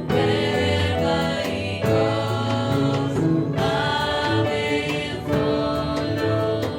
Wherever he goes, I will follow.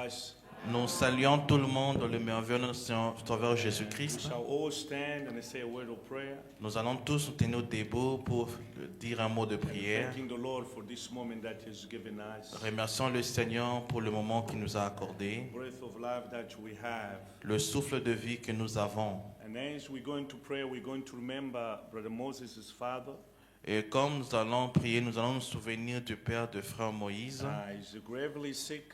Christ. Nous saluons tout le monde dans le merveilleux nom de notre Sauveur We Jésus-Christ. shall all stand and say a word of prayer, Nous allons tous nous tenir debout pour dire un mot de prière. thanking the Lord for this moment that He's given us, Remercions le Seigneur pour le moment qu'il nous a accordé, breath of life that we have. le souffle de vie que nous avons. And as we're going to pray, we're going to remember Brother Moses' father. Et comme nous allons prier, nous allons nous souvenir du père de frère Moïse. He's gravely sick,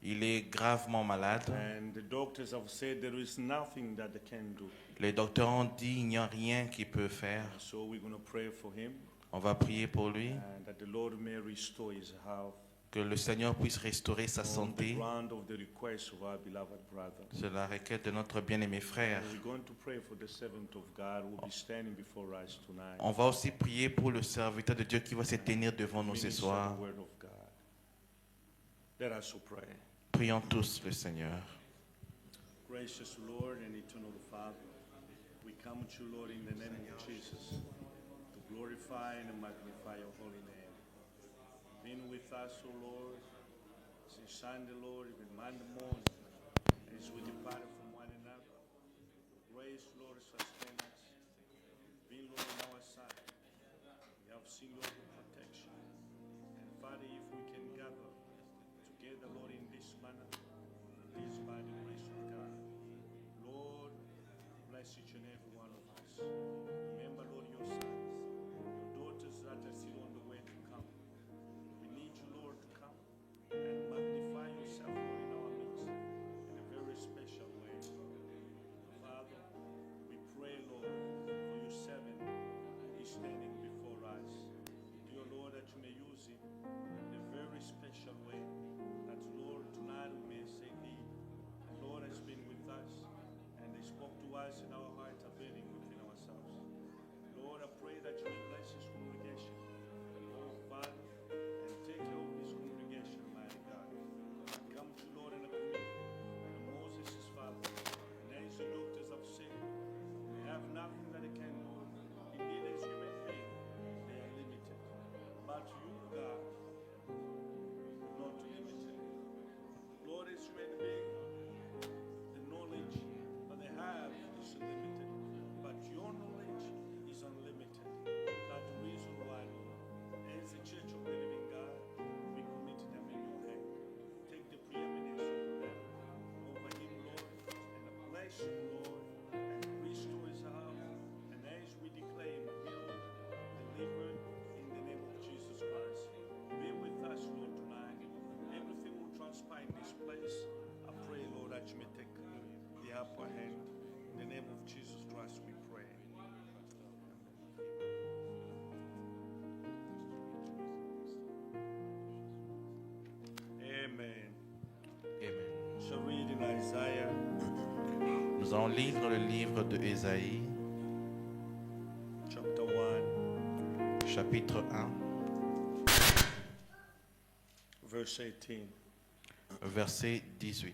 Il est gravement malade. and the doctors have said there is nothing that they can do. Les docteurs ont dit qu'il n'y a rien qu'il peut faire. So we're going to pray for him, On va prier pour lui, and that the Lord may restore his health que le Seigneur puisse restaurer sa on the santé. ground of the request of our beloved brother. C'est la requête de notre bien-aimé frère. And we're going to pray for the servant of God who will be standing before us tonight. On va aussi prier pour le serviteur de Dieu qui va se tenir devant nous ce Minister soir. the word of God. Let us all pray. Prions tous le Seigneur. Gracious Lord and eternal Father, we come to you, Lord, in the name of Jesus, to glorify and magnify your holy name. Been with us, O Lord, since Sunday, Lord, even Monday morning, as we departed from one another. Grace, Lord, sustain us. Been, Lord, on our side. We have seen, Lord, your protection. And Father, if we can gather together, Lord, in this manner, it is by the grace of God. Lord, bless each and every one of us. Remember, Lord, your sons, your daughters that are still on the way to come. We need you, Lord, to come and magnify yourself, Lord, in our midst in a very special way. Father, we pray, Lord, for your servant is standing before us. Dear Lord, that you may use him in a very special way. That, Lord, tonight we may say thee, the Lord has been with us and they spoke to us in our hearts are burning within ourselves. Lord, I pray that you may bless this congregation. Oh, Father, and take care of this congregation, mighty God. I come to Lord and I commit and Moses' father, and as the doctors have said, they have nothing that they can do. Indeed, as human beings, they are limited. But you, God, not limited. Lord, as human beings, the knowledge that they have is limited. But your knowledge is unlimited. That's the reason why, Lord, as the Church of the Living God, we commit them in your hand. Take the preeminence over them, over him, Lord, and bless him, Lord, and restore his health. And as we declare him healed, delivered, in the name of Jesus Christ, be with us, Lord, tonight. Everything will transpire in this place. I pray, Lord, that you may take the upper hand. In the name of Jesus Christ, we pray. Amen. Amen. Shall read in Isaiah Nous allons lire dans le livre de Ésaïe, chapter 1, chapitre 1, verse 18. verset 18.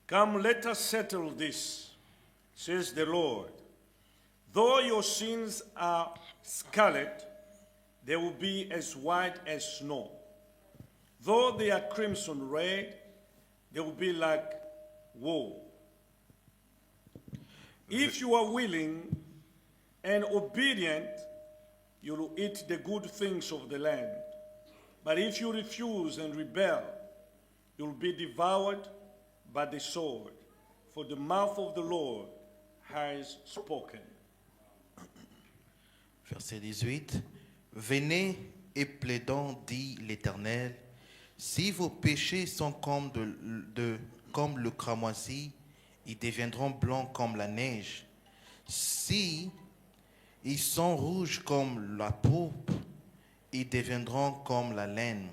Come, let us settle this, says the Lord. Though your sins are scarlet, they will be as white as snow. Though they are crimson red, they will be like wool. If you are willing and obedient, you will eat the good things of the land. But if you refuse and rebel, you will be devoured by the sword, for the mouth of the Lord has spoken. Verset 18. Venez et plaidons, dit l'Éternel, si vos péchés sont comme, comme le cramoisi, ils deviendront blancs comme la neige. Si ils sont rouges comme la pourpre, ils deviendront comme la laine.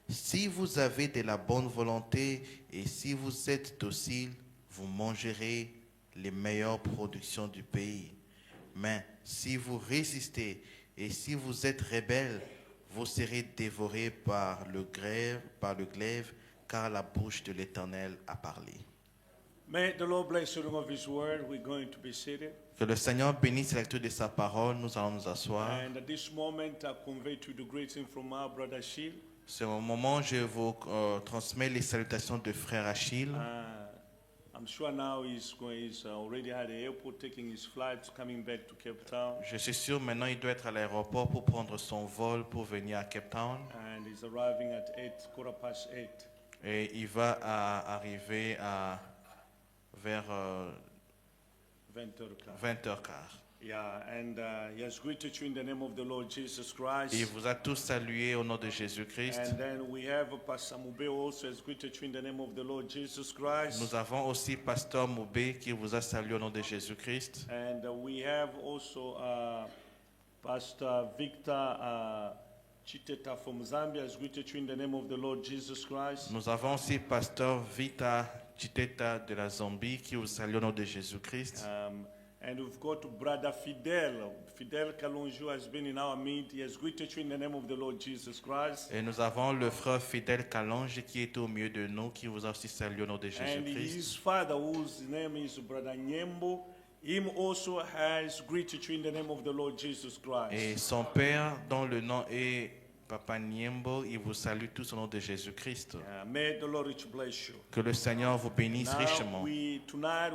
Si vous avez de la bonne volonté et si vous êtes docile, vous mangerez les meilleures productions du pays. Mais si vous résistez et si vous êtes rebelles, vous serez dévorés par le glaive, car la bouche de l'Éternel a parlé. May the Lord bless the reading of His word. We're going to be seated. Que le Seigneur bénisse la lecture de sa parole. Nous allons nous asseoir. And at this moment, I convey to you the greeting from our brother Sheil. C'est au moment où je vous transmets les salutations de frère Achille. I'm sure now he's already at the airport taking his flight, coming back to Cape Town. Je suis sûr maintenant il doit être à l'aéroport pour prendre son vol pour venir à Cape Town. And he's arriving at 8:15. Et il va arriver vers 20h15. Yeah, and he has greeted you in the name of the Lord Jesus Christ. Il vous a tous salués au nom de Jésus-Christ. And then we have Pastor Mube also has greeted you in the name of the Lord Jesus Christ. Nous avons aussi Pasteur Moubé qui vous a salué au nom de Jésus-Christ. And we have also Pastor Victor Chiteta from Zambia has greeted you in the name of the Lord Jesus Christ. Nous avons aussi Pasteur Vita Chiteta de la Zambie qui vous salue au nom de Jésus-Christ. And we've got Brother Fidel. Fidel Kalonju has been in our meet. He has greeted you in the name of the Lord Jesus Christ. Et nous avons le frère Fidel Kalonge qui est au milieu de nous, qui vous a aussi salué au nom de And Jésus-Christ. his father, whose name is Brother Nyembo, him also has greeted you in the name of the Lord Jesus Christ. Et son père, dont le nom est Papa Niembo, il vous salue tous au nom de Jésus-Christ. May the Lord richly bless you. Que le Seigneur vous bénisse richement. Tonight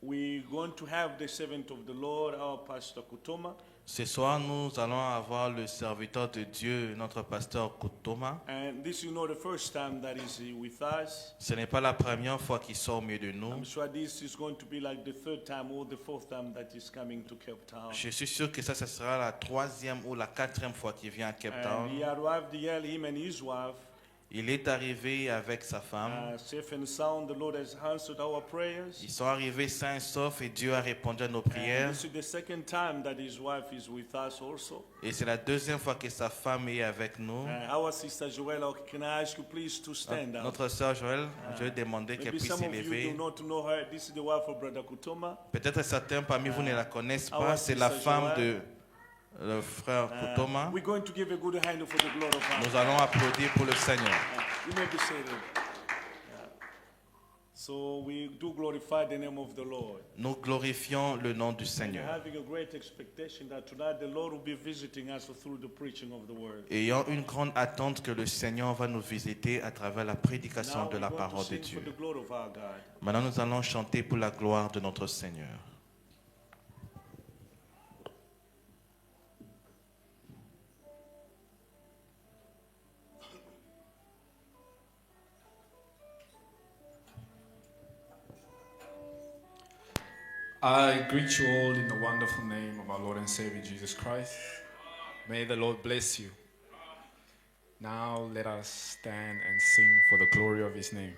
we're going to have the servant of the Lord, our Pastor Kutoma. Ce soir, nous allons avoir le serviteur de Dieu, notre pasteur Kutoma. And this is not the first time that he's with us. Ce n'est pas la première fois qu'il sort au milieu de nous. I'm sure this is going to be like the third time or the fourth time that he's coming to Cape Town. Je suis sûr que ça sera la troisième ou la quatrième fois qu'il vient à Cape Town. And he arrived here, him and his wife. Il est arrivé avec sa femme. Safe and sound, the Lord has answered our prayers. Ils sont arrivés sains et saufs et Dieu a répondu à nos prières. And this is the second time that his wife is with us also. Et c'est la deuxième fois que sa femme est avec nous. Our sister Joella, can I ask you please to stand up? Notre sœur Joël, je vais demander qu'elle Maybe puisse some of you s'élever. do not know her. This is the wife of Brother Kutoma. Peut-être certains parmi vous ne la connaissent our pas. C'est la sister femme de Joël. le frère Kutoma. We're going to give a good hand for the glory of God. Nous allons applaudir pour le Seigneur. You may be seated. So we do glorify the name of the Lord. Nous glorifions le nom du And Seigneur. having a great expectation that tonight the Lord will be visiting us through the preaching of the word. Ayant une grande attente que le Seigneur va nous visiter à travers la prédication Now de we're la going to parole de sing for Dieu. the glory of our God. Maintenant, nous allons chanter pour la gloire de notre Seigneur. I greet you all in the wonderful name of our Lord and Savior Jesus Christ. May the Lord bless you. Now let us stand and sing for the glory of His name.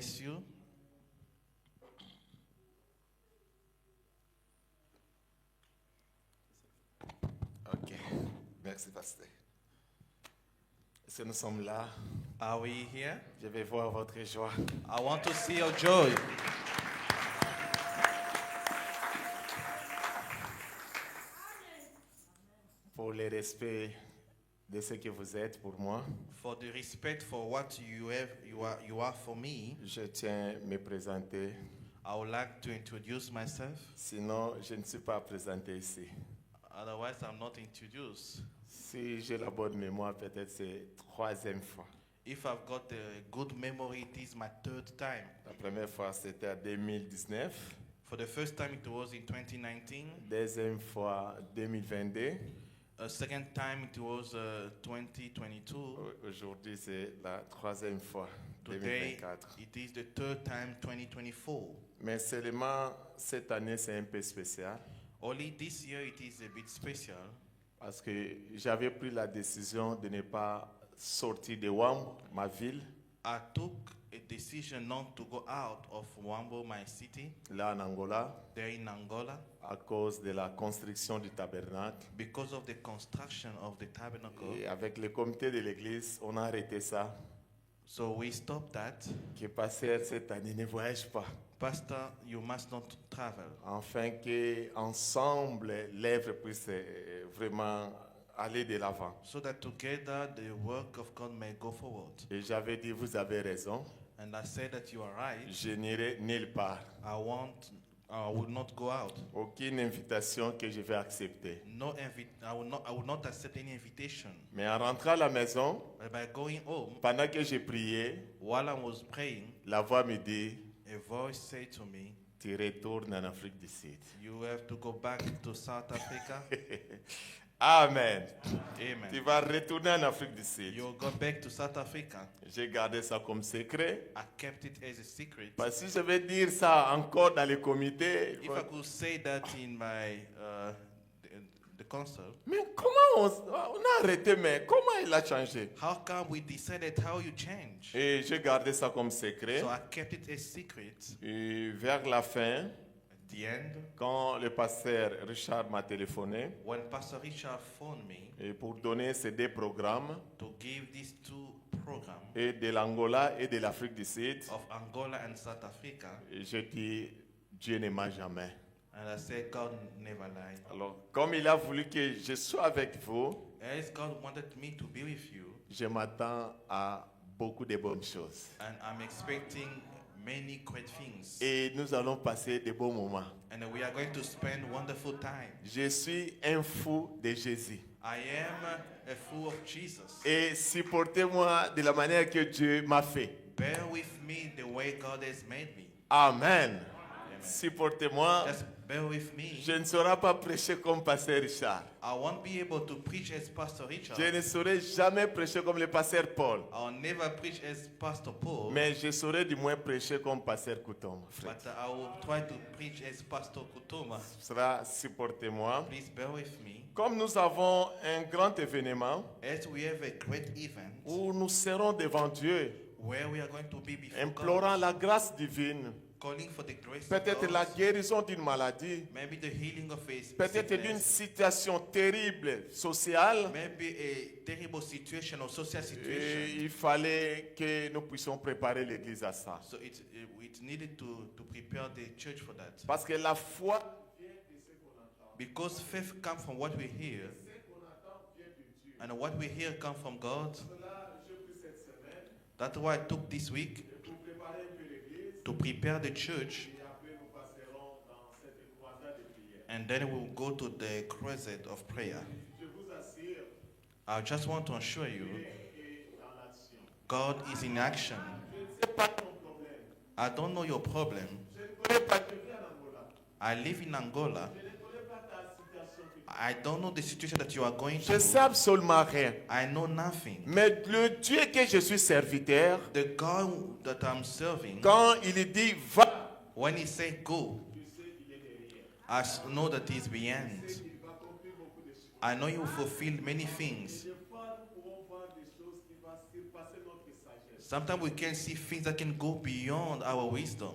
bless you. Ok, merci pasteur. Est-ce que nous sommes là? Are we here? Je vais voir votre joie. I want to see your joy. Pour le respect de ce que vous êtes pour moi, For the respect for what you are for me, je tiens à me présenter. I would like to introduce myself. Sinon, je ne suis pas présenté ici. Otherwise, I'm not introduced. Si j'ai la bonne mémoire, peut-être c'est troisième fois. If I've got a good memory, it is my third time. La première fois, c'était en 2019. For the first time, it was in 2019. Deuxième fois, 2022. A second time, it was 2022. Aujourd'hui, c'est la troisième fois, Today, 2024. it is the third time, 2024. Mais seulement cette année, c'est un peu spécial Only this year, it is a bit special parce que j'avais pris la décision de ne pas sortir de Wambo, ma ville, I took a decision not to go out of Wambo, my city, là en Angola, there in Angola, à cause de la construction du tabernacle. because of the construction of the tabernacle. Et avec le comité de l'église, on a arrêté ça. So we stopped that. Que pasteur cette année ne voyage pas. Pastor, you must not travel, Afin qu'ensemble, l'œuvre puisse vraiment aller de l'avant. so that together the work of God may go forward. Et j'avais dit, vous avez raison, And I said that you are right. je n'irai nulle part. I will not go out. Aucune invitation que je vais accepter. I will not accept any invitation. Mais en rentrant à la maison, But by going home, pendant que j'ai prié, while I was praying, la voix me dit, a voice said to me, tu retournes en Afrique du Sud. you have to go back to South Africa. Amen. Tu Amen. vas retourner en Afrique du Sud. You'll go back to South Africa. J'ai gardé ça comme secret. I kept it as a secret. Parce que si je vais dire ça encore dans les comités, If I could say that in my the council, mais comment on a arrêté, mais comment il a changé? how come we decided how you change? Et j'ai gardé ça comme secret. So I kept it a secret. Et vers la fin, At the end, quand le pasteur Richard m'a téléphoné when Pastor Richard phoned me et pour donner ces deux programmes, to give these two programs et de l'Angola et de l'Afrique du Sud, of Angola and South Africa, et je dis, Dieu ne m'a jamais. and I said, God never lied. Alors, comme il a voulu que je sois avec vous, As God wanted me to be with you, je m'attends à beaucoup de bonnes choses. and I'm expecting many great things. Et nous allons passer de bons moments. And we are going to spend wonderful time. Je suis un fou de Jésus. I am a fool of Jesus. Et supportez-moi de la manière que Dieu m'a fait. Bear with me the way God has made me. Amen. Supportez-moi. Just bear with me. Je ne saurais pas prêcher comme pasteur Richard. I won't be able to preach as Pastor Richard. Je ne saurais jamais prêcher comme le pasteur Paul. I'll never preach as Pastor Paul. Mais je saurais du moins prêcher comme pasteur Coutom. But I will try to preach as Pastor Kutoma. Supportez-moi. Please bear with me. Comme nous avons un grand événement As we have a great event où nous serons devant Dieu, where we are going to be before implorant God, la grâce divine, calling for the grace of peut-être la God, guérison d'une maladie, maybe the healing of a peut-être d'une sickness, situation terrible sociale. maybe a terrible situation or social Et situation. il fallait que nous puissions préparer l'Église à ça. So it needed to prepare the church for that. Parce que la foi, Because faith comes from what we hear, and what we hear comes from God. That's why I took this week to prepare the church, and then we'll go to the crusade of prayer. I just want to assure you, God is in action. I don't know your problem. I live in Angola. I don't know the situation that you are going je ne sais through. absolument rien. I know nothing. Mais le Dieu que je suis serviteur, The God that I'm serving, quand il dit va, when He said go, I know that He's beyond. I know He will fulfill many things. Sometimes we can see things that can go beyond our wisdom,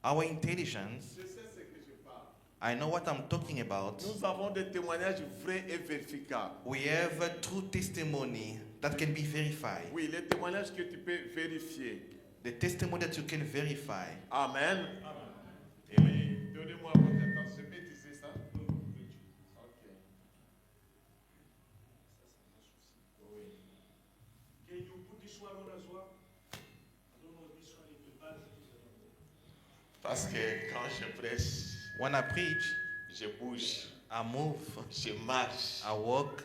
our intelligence. Je sais ce que je parle. I know what I'm talking about. Nous avons des témoignages vrais et vérificables. We have a true testimony that can be verified. Oui, les témoignages que tu peux vérifier. The testimony that you can verify. Amen. Oui, donnez-moi votre attention. Je peux utiliser ça? Ok. Oui. Can you put this one on as well? I don't know this one if the battery is on. Parce que quand je prêche, When I preach, je bouge, I move, je marche. I walk.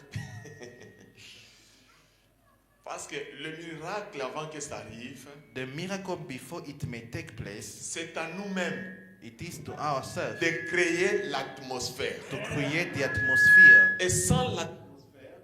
Parce que le miracle avant que ça arrive, The miracle before it may take place, c'est à nous-mêmes it is to ourselves de créer l'atmosphère. to create the atmosphere. Et sans l'atmosphère,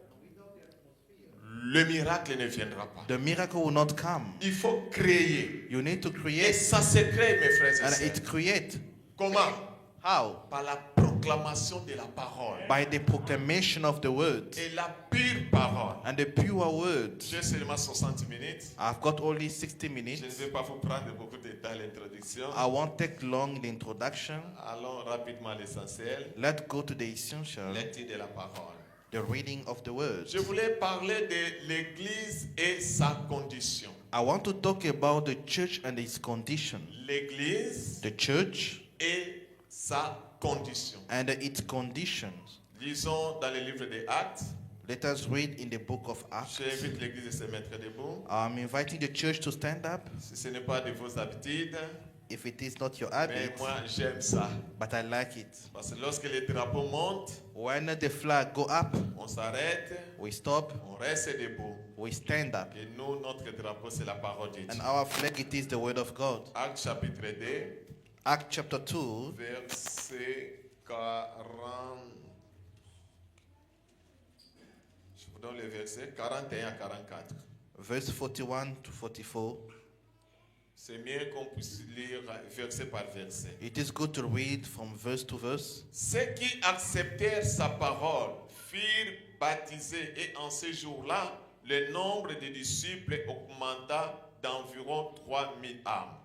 le miracle ne viendra pas. The miracle will not come. Il faut créer. You need to Et create, ça se crée, mes frères et and sœurs. it create. Comment? How? Par la proclamation de la parole. By the proclamation of the word Et la pure parole. and the pure word. J'ai seulement 60 minutes. I've got only 60 Je ne minutes. vais pas vous prendre beaucoup de temps à l'introduction. I won't take long in the introduction. Allons rapidement à l'essentiel. Let's go to the essential, Lecture de la parole. the reading of the word. Je voulais parler de l'Église et sa condition. I want to talk about the church and its condition. L'Église The church et sa condition. and its conditions. Lisons dans le livre des Actes. Let us read in the book of Acts. J'invite l'Église à se mettre debout. I'm inviting the church to stand up. Si ce n'est pas de vos habitudes, If it is not your mais habit, moi j'aime ça. but I like it. Parce que lorsque les drapeaux montent, When the flag go up, on s'arrête, we stop, on reste debout. we stand up. Et nous, notre drapeau, c'est la parole de Dieu. And our flag, it is the word of God. Actes chapitre 2, Acts chapter 2, verset 40. Je vous donne les versets 41 à 44. verse 41 to 44. C'est mieux qu'on puisse lire verset par verset. It is good to read from verse to verse. Ceux qui acceptèrent sa parole furent baptisés et en ce jour-là, le nombre de disciples augmenta d'environ 3000 âmes.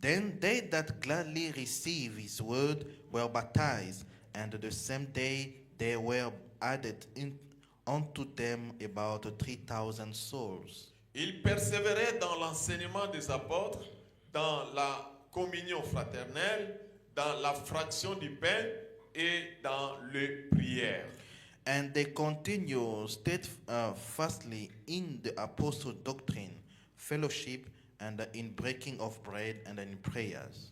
Then they that gladly received his word were baptized, and the same day there were added unto them about 3,000 souls. Ils persévéraient dans l'enseignement des apôtres, dans la communion fraternelle, dans la fraction du pain et dans les prières. And they continue steadfastly in the apostle doctrine, fellowship, and in breaking of bread and in prayers.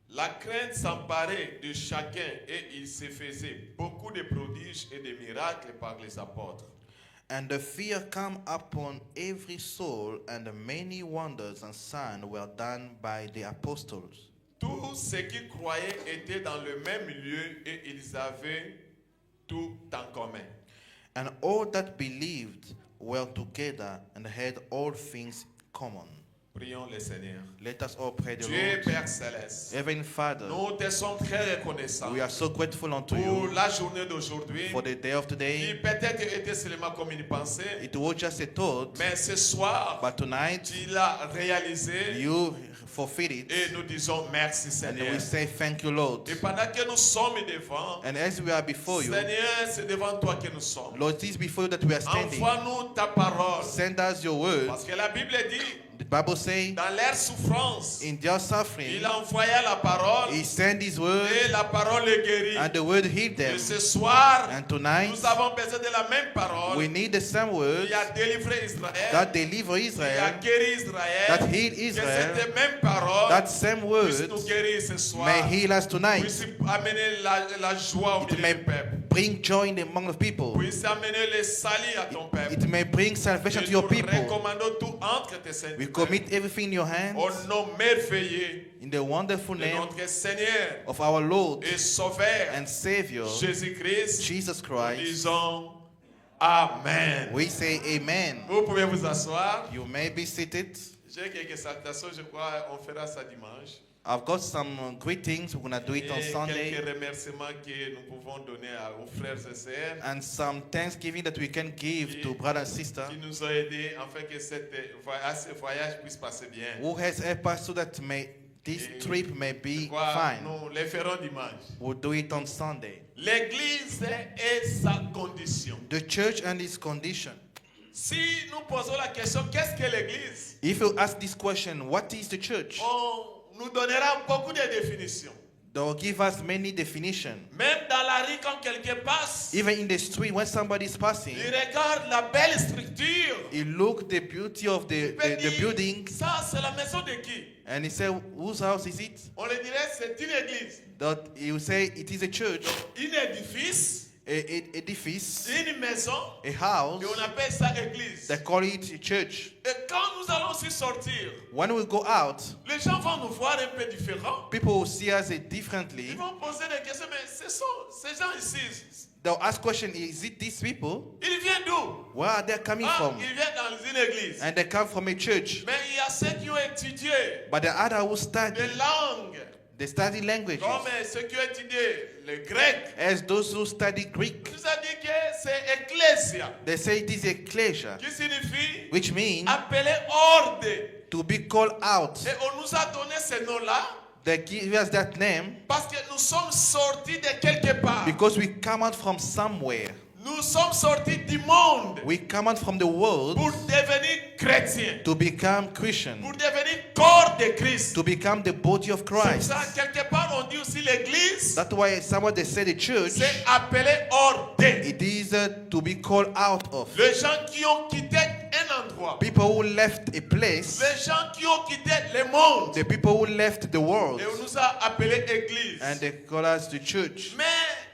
La crainte s'emparait de chacun et il se faisait beaucoup de prodiges et de miracles par les apôtres. And the fear come upon every soul, and many wonders and signs were done by the apostles. Tous ceux qui croyaient étaient dans le même lieu et ils avaient tout en commun. And all that believed were together and had all things common. Prions le Seigneur. Let us all pray the Dieu Lord. Père Céleste, Heavenly Father, nous te sommes très reconnaissants we are so grateful unto pour you la journée d'aujourd'hui for the day of qui today. peut-être était seulement comme une pensée, It was just a thought, mais ce soir, but tonight tu l'as réalisé you fulfill it, et nous disons merci and Seigneur. we say thank you, Lord. Et pendant que nous sommes devant, And as we are before you, Seigneur, c'est devant toi que nous sommes. Lord, it is before you that we are standing. Envoie-nous ta parole. Send us your word. Parce que la Bible dit, The Bible says, dans leur souffrance, in their suffering, il envoya la parole he sent his word, et la parole les guérit. and the word healed them. Et ce soir, And tonight, nous avons besoin de la même parole we need the same word qui a délivré Israël, that deliver qui a Israel, guéri Israël, that healed que Israel, cette même parole that same puisse word nous guérir ce soir, may heal us tonight. puisse amener la joie au It milieu may du peuple, bring joy in the among the people. puisse amener le salut à ton peuple. It may bring salvation Et to nous your people. recommandons tout entre tes saints. We commit everything in your Au hands nom merveilleux in the wonderful de name notre Seigneur of our Lord et Sauveur and Savior, Jésus-Christ, Jesus nous Christ. disons Amen. We say amen. Vous pouvez vous asseoir. You may be seated. J'ai quelques salutations, je crois on fera ça dimanche. I've got some greetings. We're going to do it on Et Sunday. quelques remerciements que nous pouvons donner aux frères et sœurs And some thanksgiving that we can give to brother and sister qui nous ont aidés afin que ce voyage puisse passer bien. who has helped us so that this trip may be Quoi, fine. nous les ferons dimanche. We'll do it on Sunday. L'église et sa condition. The church and its condition. Si nous posons la question, qu'est-ce que l'église? If you ask this question, what is the church? On nous donnera beaucoup de définitions. They'll give us many definitions. Même dans la rue, quand quelqu'un passe, Even in the street, when somebody is passing, il regarde la belle structure. he look the beauty of Il peut the dire, building, ça c'est la maison de qui? and he say, whose house is it? On le dirait, c'est une église. That he will say it is a church, Un édifice, a edifice, une maison, a et house. on appelle ça église. They call it a church. Et quand nous allons aussi sortir, When we go out, les gens vont nous voir un peu différents. people will see us Ils differently. vont poser des questions, mais ce sont ces gens ici. They'll ask question, is it these people? Ils viennent d'où? Where are they coming Ah, from? ils viennent dans une église. And they come from a church. Mais il y a ceux qui ont étudié But the other who study, des langues, they study languages. comme ceux qui ont étudié le grec. As those who study Greek, Nous a dit que c'est ecclésia, they say it is ecclesia, qui signifie which means appeler hors de. to be called out. Et on nous a donné ce nom-là They give us that name parce que nous sommes sortis de quelque part. because we come out from somewhere. Nous sommes sortis du monde We come out from the world pour devenir chrétiens, to become Christian, pour devenir corps de Christ. to become the body of C'est Christ. ça, quelque part, on dit aussi l'église, That's why someone they say the church, c'est appelé hors de. it is to be called out of. Les gens qui ont quitté un endroit, People who left a place, les gens qui ont quitté le monde, the people who left the world, et on nous a appelé église. and they call us the church. Mais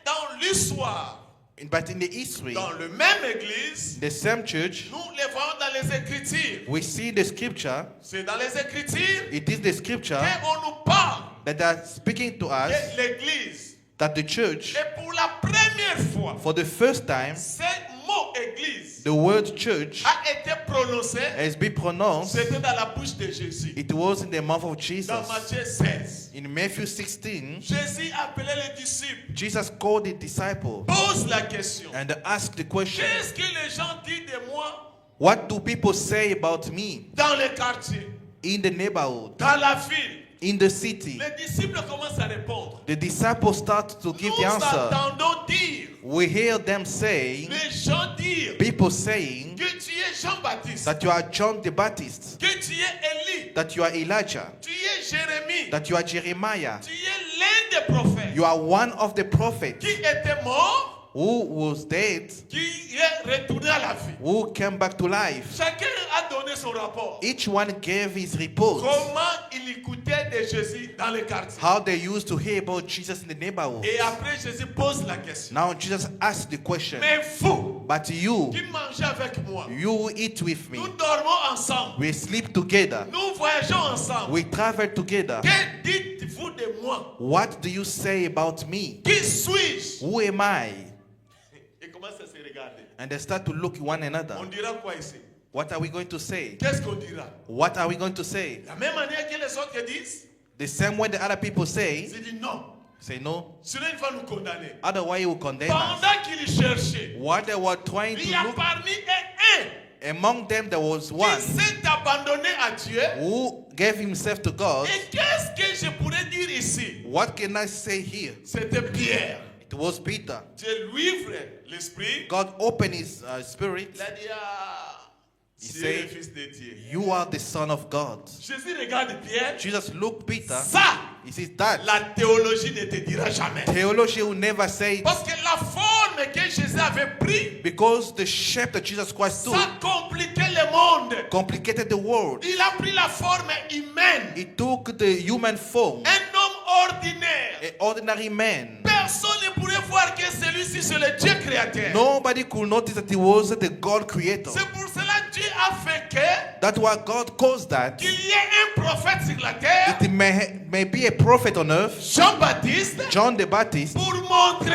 dans l'histoire, But in the history, dans le même église, the same church, nous les voyons dans les Écritures. we see the scripture, C'est dans les Écritures it is the scripture qu'on nous parle that are speaking to us de l'église. that the church, Et pour la première fois, for the first time, ce mot église the word church a été prononcé. has been pronounced. C'était dans la bouche de Jésus. It was in the mouth of Jesus. Dans Matthieu 16. In Matthew 16, Jésus appelait les disciples. Jesus called the disciple Pose la question. and asked the question, Qu'est-ce que les gens disent de moi what do people say about me dans les quartiers, in the neighborhood, dans la ville? in the city? Les disciples commencent à répondre. The disciples start to give Nous the answer. entendons dire, We hear them saying, les gens dire people saying que tu es Jean-Baptiste, that you are John the Baptist, que tu es Élie, that you are Elijah, tu es Jérémie, that you are Jeremiah, tu es l'un des prophètes you are one of the prophets qui était mort, who was dead, qui est retourné à la vie. who came back to life. Chacun a donné son rapport. Each one gave his report, Comment il écoutait de Jésus dans les quartiers. how they used to hear about Jesus in the neighborhood. Et après, Jésus pose la question. Now Jesus asked the question, Mais vous, but you, qui mangez avec moi, you who eat with me, nous dormons ensemble, we sleep together, nous voyageons ensemble. we travel together. Que dites-vous de moi? What do you say about me? Qui suis-je? Who am I? Et commence à se regarder. And they start to look one On another. dira quoi ici? What are we going to say? Qu'est-ce qu'on dira? What are we going to say? La même manière que les autres disent, The same way the other people say, ils disent non. say no. Sinon, il va nous condamner. Otherwise, you will condemn us. Pendant qu'il cherchait, What they were trying il y to a look, parmi eux un among them there was qui one s'est abandonné à Dieu. who gave himself to God. Et qu'est-ce que je pourrais dire ici? What can I say here? C'était Pierre. It was Peter. Dieu lui ouvre l'esprit. God opened his spirit. Il a dit, ah, He tu es said, le fils de Dieu. you are the son of God. Jésus regarde Pierre. Jesus looked Peter. Ça, He says that la théologie ne te dira jamais. theology will never say it Parce que la forme que Jésus avait pris, because the shape that Jesus Christ took ça compliquait le monde. complicated the world. Il a pris la forme humaine. He took the human form, Un homme ordinaire. an ordinary man. Personne ne pourrait voir que celui-ci c'est le Dieu créateur. Nobody could notice that he was the God creator. C'est pour cela que Dieu a fait que That's why God calls that. qu'il y ait un prophète sur la terre, It may be a prophet on earth, Jean-Baptiste, John the Baptist, pour montrer,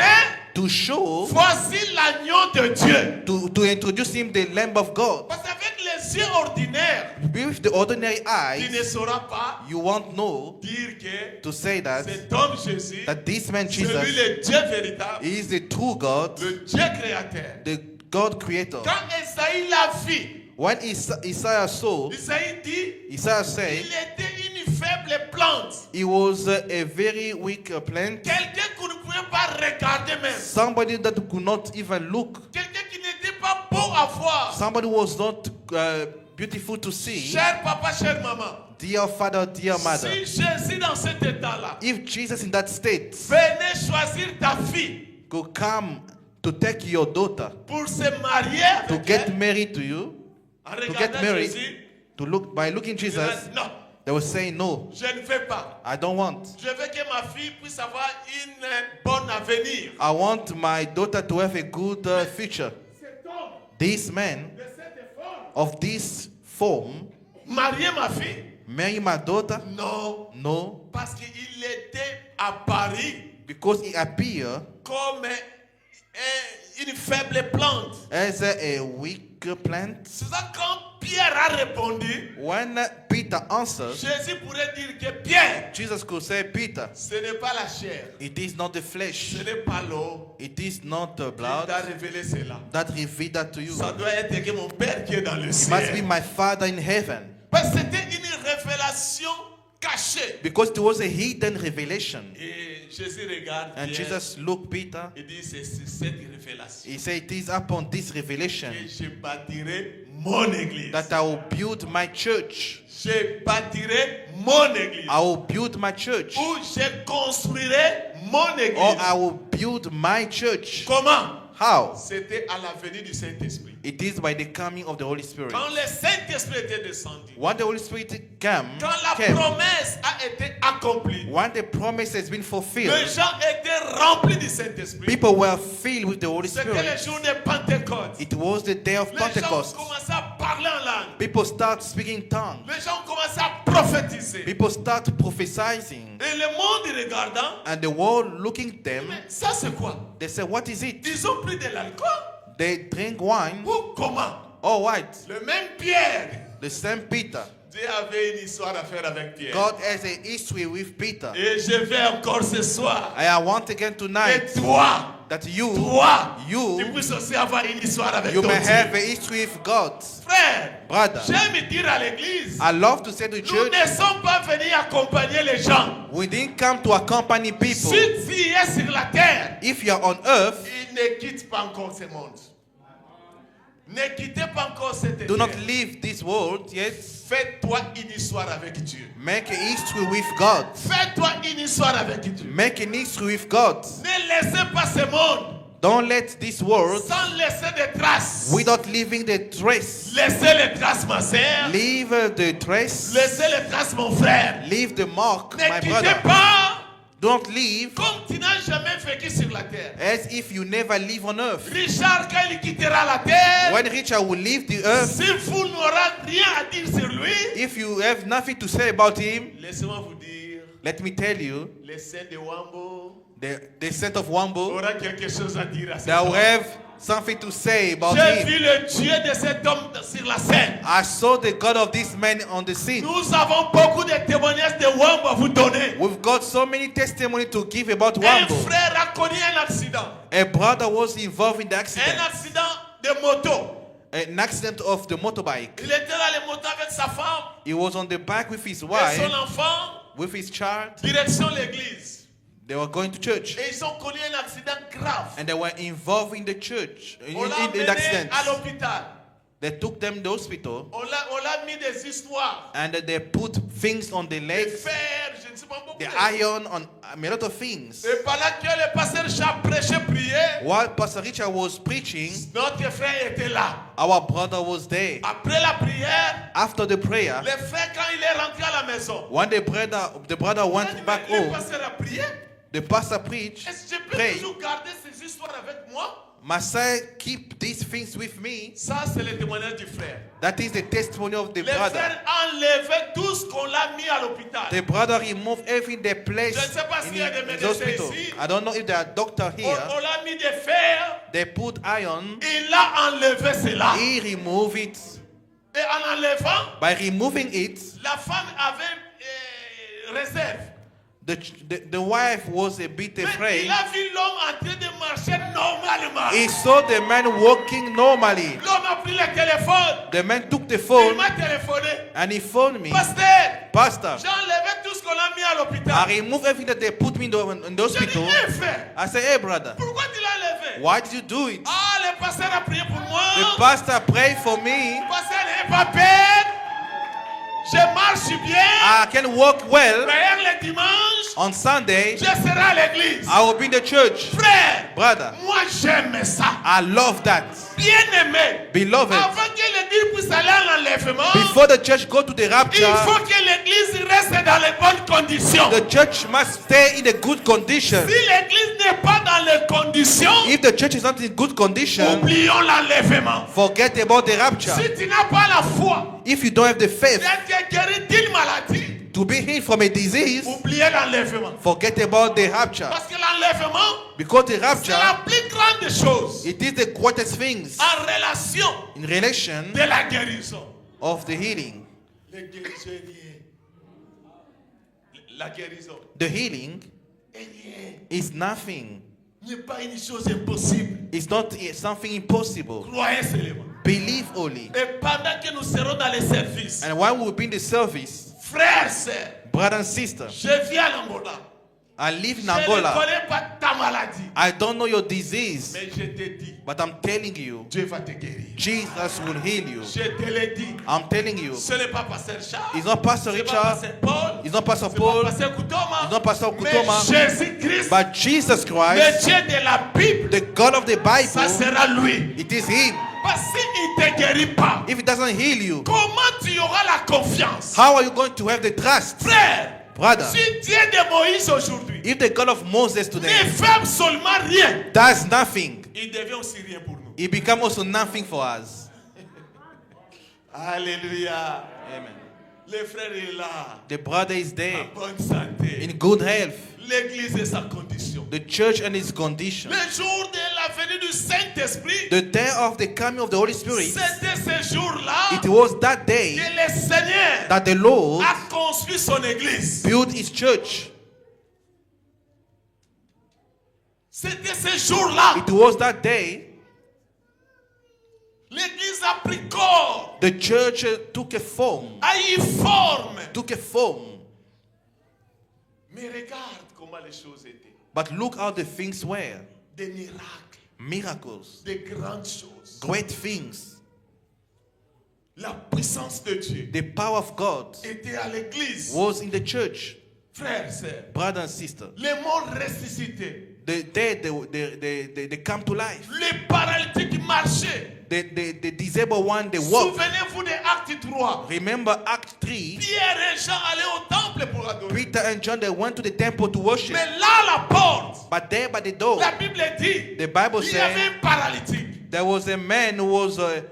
to show, voici l'agneau de Dieu. to introduce him the Lamb of God. Parce qu'avec les yeux ordinaires, With the ordinary tu ne eyes, sauras pas you won't know dire que to say that cet homme Jésus, that this man c'est lui Jesus le Dieu véritable, is the true God, le Dieu créateur. the God creator. Quand Esaïe l'a vu, When Isaiah saw, Esaïe dit, Isaiah il said était une faible plante. he was a very weak plant, Quelqu'un qu'on ne pouvait pas regarder même. somebody that could not even look, Quelqu'un qui n'était pas beau à voir. somebody who was not beautiful to see. Cher papa, chère maman. Dear father, dear mother, Si Jésus dans cet état-là, if Jesus in that state venez choisir ta fille could come to take your daughter pour se marier to avec get elle, married to you, en to get regardant married, Jésus, to look by looking il va Jesus, dire, non, they will say no, je ne veux pas. I don't want. Je veux que ma fille puisse avoir une bonne avenir. I want my daughter to have a good future. Cet homme This man de cette forme, of this form, marier ma fille, marry my daughter? non, No, parce qu'il était à Paris because he appeared comme une faible plante. as a weak plant. C'est ça quand Pierre a répondu, When Peter answered, Jésus pourrait dire que Pierre, Jesus could say, Peter, ce n'est pas la chair, it is not the flesh, ce n'est pas l'eau it is not the qui blood t'a révélé cela. that revealed that to you. Ça doit être que mon Père qui est dans le It must be ciel. my Father in heaven. Parce que c'était une révélation cachée. Because there was a hidden revelation. Et Jésus regarde And Pierre, Jesus looked Peter. il dit c'est sur cette révélation He said, it is upon this revelation que je bâtirai mon église. that I will build my church. Je bâtirai mon église. I will build my church. Ou je construirai mon Or église. I will build my church. Comment? How? C'était à la venue du Saint-Esprit. It is by the coming of the Holy Spirit. Quand le Saint-Esprit était descendu, When the Holy Spirit came, quand la promesse a été accomplie, when the promise has been les fulfilled, gens étaient remplis du Saint-Esprit. people were filled with the Holy C'était le Spirit. jour de Pentecôte. It was the day of Les gens ont Pentecost. commencé à parler en langue. People start speaking tongues. Les gens ont commencé à prophétiser. People start prophesying. Et le monde regardant, And the world looking at them, mais ça c'est quoi? they say, what is it? Ils ont pris de l'alcool They drink wine. ou comment? All right. Le même Pierre. The same Peter. Dieu avait une histoire à faire avec Pierre. God has a history with Peter. Et je vais encore ce soir. And I want again Et tonight toi, that you tu puisses aussi avoir une histoire avec you ton may have Dieu. a history with God. Frère, Brother, j'aime dire à l'église, I love to say to the nous church, ne sommes pas venus accompagner les gens. we didn't come to accompany people. Si tu es sur la terre, If you are on earth, il ne quitte pas encore ce monde. Ne quittez pas encore cette do not terre. leave this world yet. Fais-toi une histoire avec Dieu. Make a history with God. Fais-toi une histoire avec Dieu. Make an history with God. Ne laissez pas ce monde Don't let this world, sans laisser des traces. without leaving the trace, Laissez les traces, ma sœur. leave the trace, Laissez les traces, mon frère. leave the mark, Ne my quittez brother. pas Don't leave comme tu n'as jamais vécu sur la terre. as if you never live on earth. Richard, quand il quittera la terre, When Richard will leave the earth, si vous n'aurez rien à dire sur lui, if you have nothing to say about him, laissez-moi vous dire, let me tell you, les saints de Wambo the saint of Wambo, aura quelque chose à dire à cet they will homme. have something to say about J'ai him. vu le Dieu de cet homme sur la scène. I saw the God of this man on the scene. Nous avons beaucoup de témoignages de Wambo à vous donner. We've got so many testimony to give about Un Wambo. frère a connu un accident. A brother was involved in the Un accident, accident de moto. an accident of the motorbike. Il était dans les motos avec sa femme He was on the bike with his et son wife, enfant, with his child. direction l'église. They were going to church, Et ils ont connu un accident grave. and they were involved in the church in, On l'a in amené the accident. à l'hôpital. They took them to the hospital, On l'a mis des histoires. and they put things on the Le legs, fer, je ne sais pas beaucoup. the iron on a lot of things. Et pendant que le pasteur Charles prêchait, priait, While Pastor Richard was preaching, notre frère était là. our brother was there. Après la prière, After the prayer, le frère, quand il est rentré à la maison, when the brother il a went dit, back mais le home, pasteur a prié. the pastor preached, Est-ce que je peux pray. toujours garder ces histoires avec moi? Messiah, keep these things with me. Ça, c'est le témoignage du frère. That is the testimony of the Le brother. frère a enlevé tout ce qu'on l'a mis à l'hôpital. The brother removed everything they placed Je ne sais pas in s'il y a des the médecins hospital. ici. I don't know if there are doctors On here. l'a mis des fers. They put iron. Il a enlevé cela. He removed it. Et en enlevant, By removing it, la femme avait réserve. the wife was a bit Mais afraid. il a vu l'homme en train de marcher normalement. He saw the man walking normally. L'homme a pris le téléphone. The man took the Il phone m'a téléphoné. and he phoned me. Pasteur, Pastor, j'ai enlevé tout ce qu'on a mis à I l'hôpital. removed everything that they put me in the J'ai dit, hospital. bien fait. I said, hey brother, Pourquoi tu l'as enlevé? why did you do it? Ah, le pasteur a prié pour moi. The pastor prayed for me. Le pasteur n'est pas peur. Je marche bien. I can walk well. D'ailleurs, le dimanche, On Sunday, je serai à l'église. I will be in the church. Frère, Brother, moi j'aime ça. I love that. Bien aimé. Beloved, Avant que l'église puisse aller à l'enlèvement, before the church go to the il rapture, faut que l'église reste dans les bonnes conditions. the church must stay in a good condition. Si l'église n'est pas dans les conditions, If the church is not in good condition, oublions l'enlèvement. forget about the rapture. Si tu n'as pas la foi If you don't have the faith d'être guéri d'une maladie, to be healed from a disease, oubliez l'enlèvement. forget about the rapture. Parce que l'enlèvement, Because the c'est rapture, la plus grande chose it is the greatest things en relation in relation de la guérison. of the healing. Le guérison est rien. La guérison The healing est rien. is nothing. N'est pas une chose impossible. It's not something impossible. Croyez seulement. Believe only. Et pendant que nous serons dans les services, And while we'll be in the service, frères, sœurs, brother and sister, je vis à l'Angola. I live in Je ne Angola. connais pas ta maladie. I don't know your disease, Mais je te dis, but I'm telling you, Dieu va te guérir. Jesus will heal you. Je te l'ai dit. I'm telling you. Ce n'est pas Pasteur Charles. It's not Pastor Ce n'est pas Richard, Pasteur Paul. it's not Pastor Ce n'est pas Paul, Pasteur Koutoma. it's not Pastor Mais Kutoma, Jésus-Christ, but Jesus le Christ, Dieu de la Bible, the God of the ça Bible, sera lui. it is Him. Parce qu'il ne te guérit pas, If it doesn't heal you, comment tu auras la confiance? how are you going to have the trust? Frère, Brother, si Dieu de Moïse aujourd'hui if the God of Moses ne today fait absolument rien, does nothing, il devient aussi rien pour nous. He becomes also nothing for us. Alléluia. Amen. Le frère est là, The brother is en there bonne santé. in good health. L'église est sa condition. The church and its condition. Le jour de la venue du Saint-Esprit, The day of the coming of the Holy Spirit, c'était ce jour-là it was that day que le Seigneur that the Lord a construit son église. built His church. C'était ce jour-là. It was that day L'église a pris corps, the church took a form. a eu forme. Took a form. Mais regarde comment les choses étaient. But look how the things were. Des miracles, Miracles. des grandes choses. Great things. La puissance de Dieu The power of God était à l'église. was in the church. Frères, sœurs, Brother and sister. les morts ressuscités, The dead, they come to life. les paralytiques marchaient. The disabled one, they walk. Souvenez-vous de Acte 3. Remember Act 3. Pierre et Jean allaient au temple pour adorer. Peter and John, they went to the temple to worship. Mais là, à la porte, But there by the door, la Bible dit, the Bible il y avait says un paralytique there was a man who was a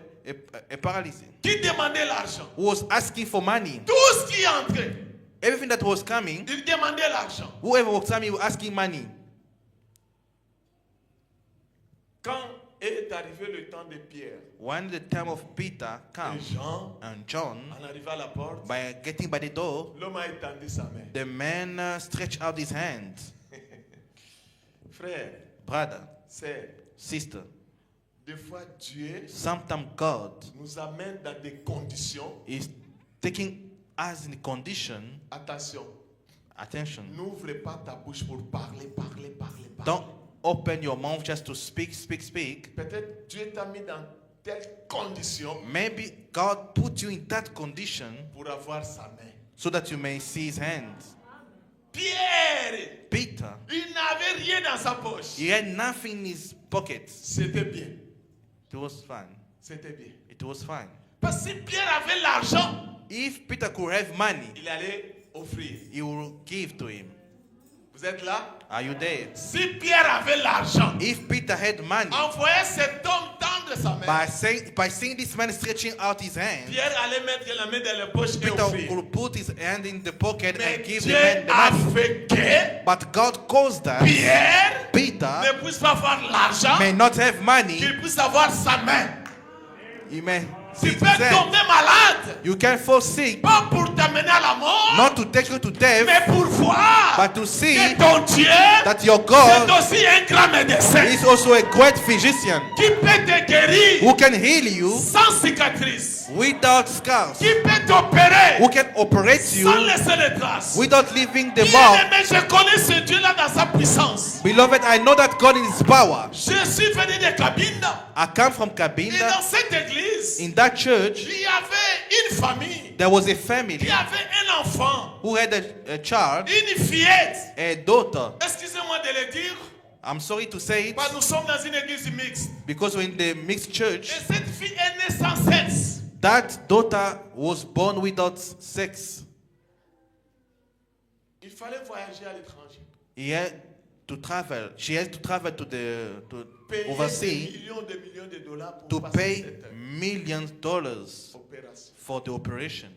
paralytic, qui demandait l'argent. who was asking for money. Tout ce qui entrait, Everything that was coming, il demandait l'argent. whoever was coming, was asking money. Quand est arrivé le temps de Pierre When the time of Peter et came Jean, and John, en arrivant à la porte, by getting by the door, l'homme a étendu sa main. the man stretched out his hand. Frère, Brother, sœur, sister, des fois Dieu sometimes God nous amène dans des conditions. is taking us in a condition. Attention, Attention. n'ouvre pas ta bouche pour parler. Don't open your mouth just to speak. Peut-être Dieu t'a mis dans telle condition Maybe God put you in that condition pour avoir sa main. so that you may see His hand. Pierre, Peter, il n'avait rien dans sa poche. he had nothing in his pockets. C'était bien. It was fine. C'était bien. It was fine. Parce que si Pierre avait l'argent, If Peter could have money, il allait offrir. he will give to him. Vous êtes là? Are you there? Si Pierre avait l'argent, If Peter had money, envoyait cet homme tendre sa main, by seeing this man stretching out his hand, Pierre allait mettre la main dans la poche et Peter offrir. could put his hand in the pocket Mais and give Dieu the man the a money. fait que But God caused that Pierre Peter ne puisse pas avoir l'argent, may not have money. qu'il puisse avoir sa main. He may Tu see peux death. tomber malade, You can fall sick, pas pour t'amener à la mort, not to take you to death, mais pour voir but to see que ton Dieu that your c'est God aussi un grand médecin is also a great physician qui peut te guérir who can heal you sans cicatrice, without scars, qui peut t'opérer who can operate sans you laisser les traces. without leaving the mark. Bien-aimé, je connais ce Dieu-là dans sa puissance. Beloved, I know that God in His power. Je suis venu de Cabinda. I come from Et Cabinda. dans cette église, In that church, il y avait une famille there was a family qui avait un enfant, who had a child, une fillette. a daughter. Excusez-moi de le dire, I'm sorry to say it, parce que nous sommes dans une église mixte. because we're in the mixed Et church. cette fille est née sans sexe. That daughter was born without sex. Il fallait voyager à l'étranger. He had to travel. She had to travel to Payer overseas des millions de dollars pour to passer pay cette millions of dollars opération. for the operation.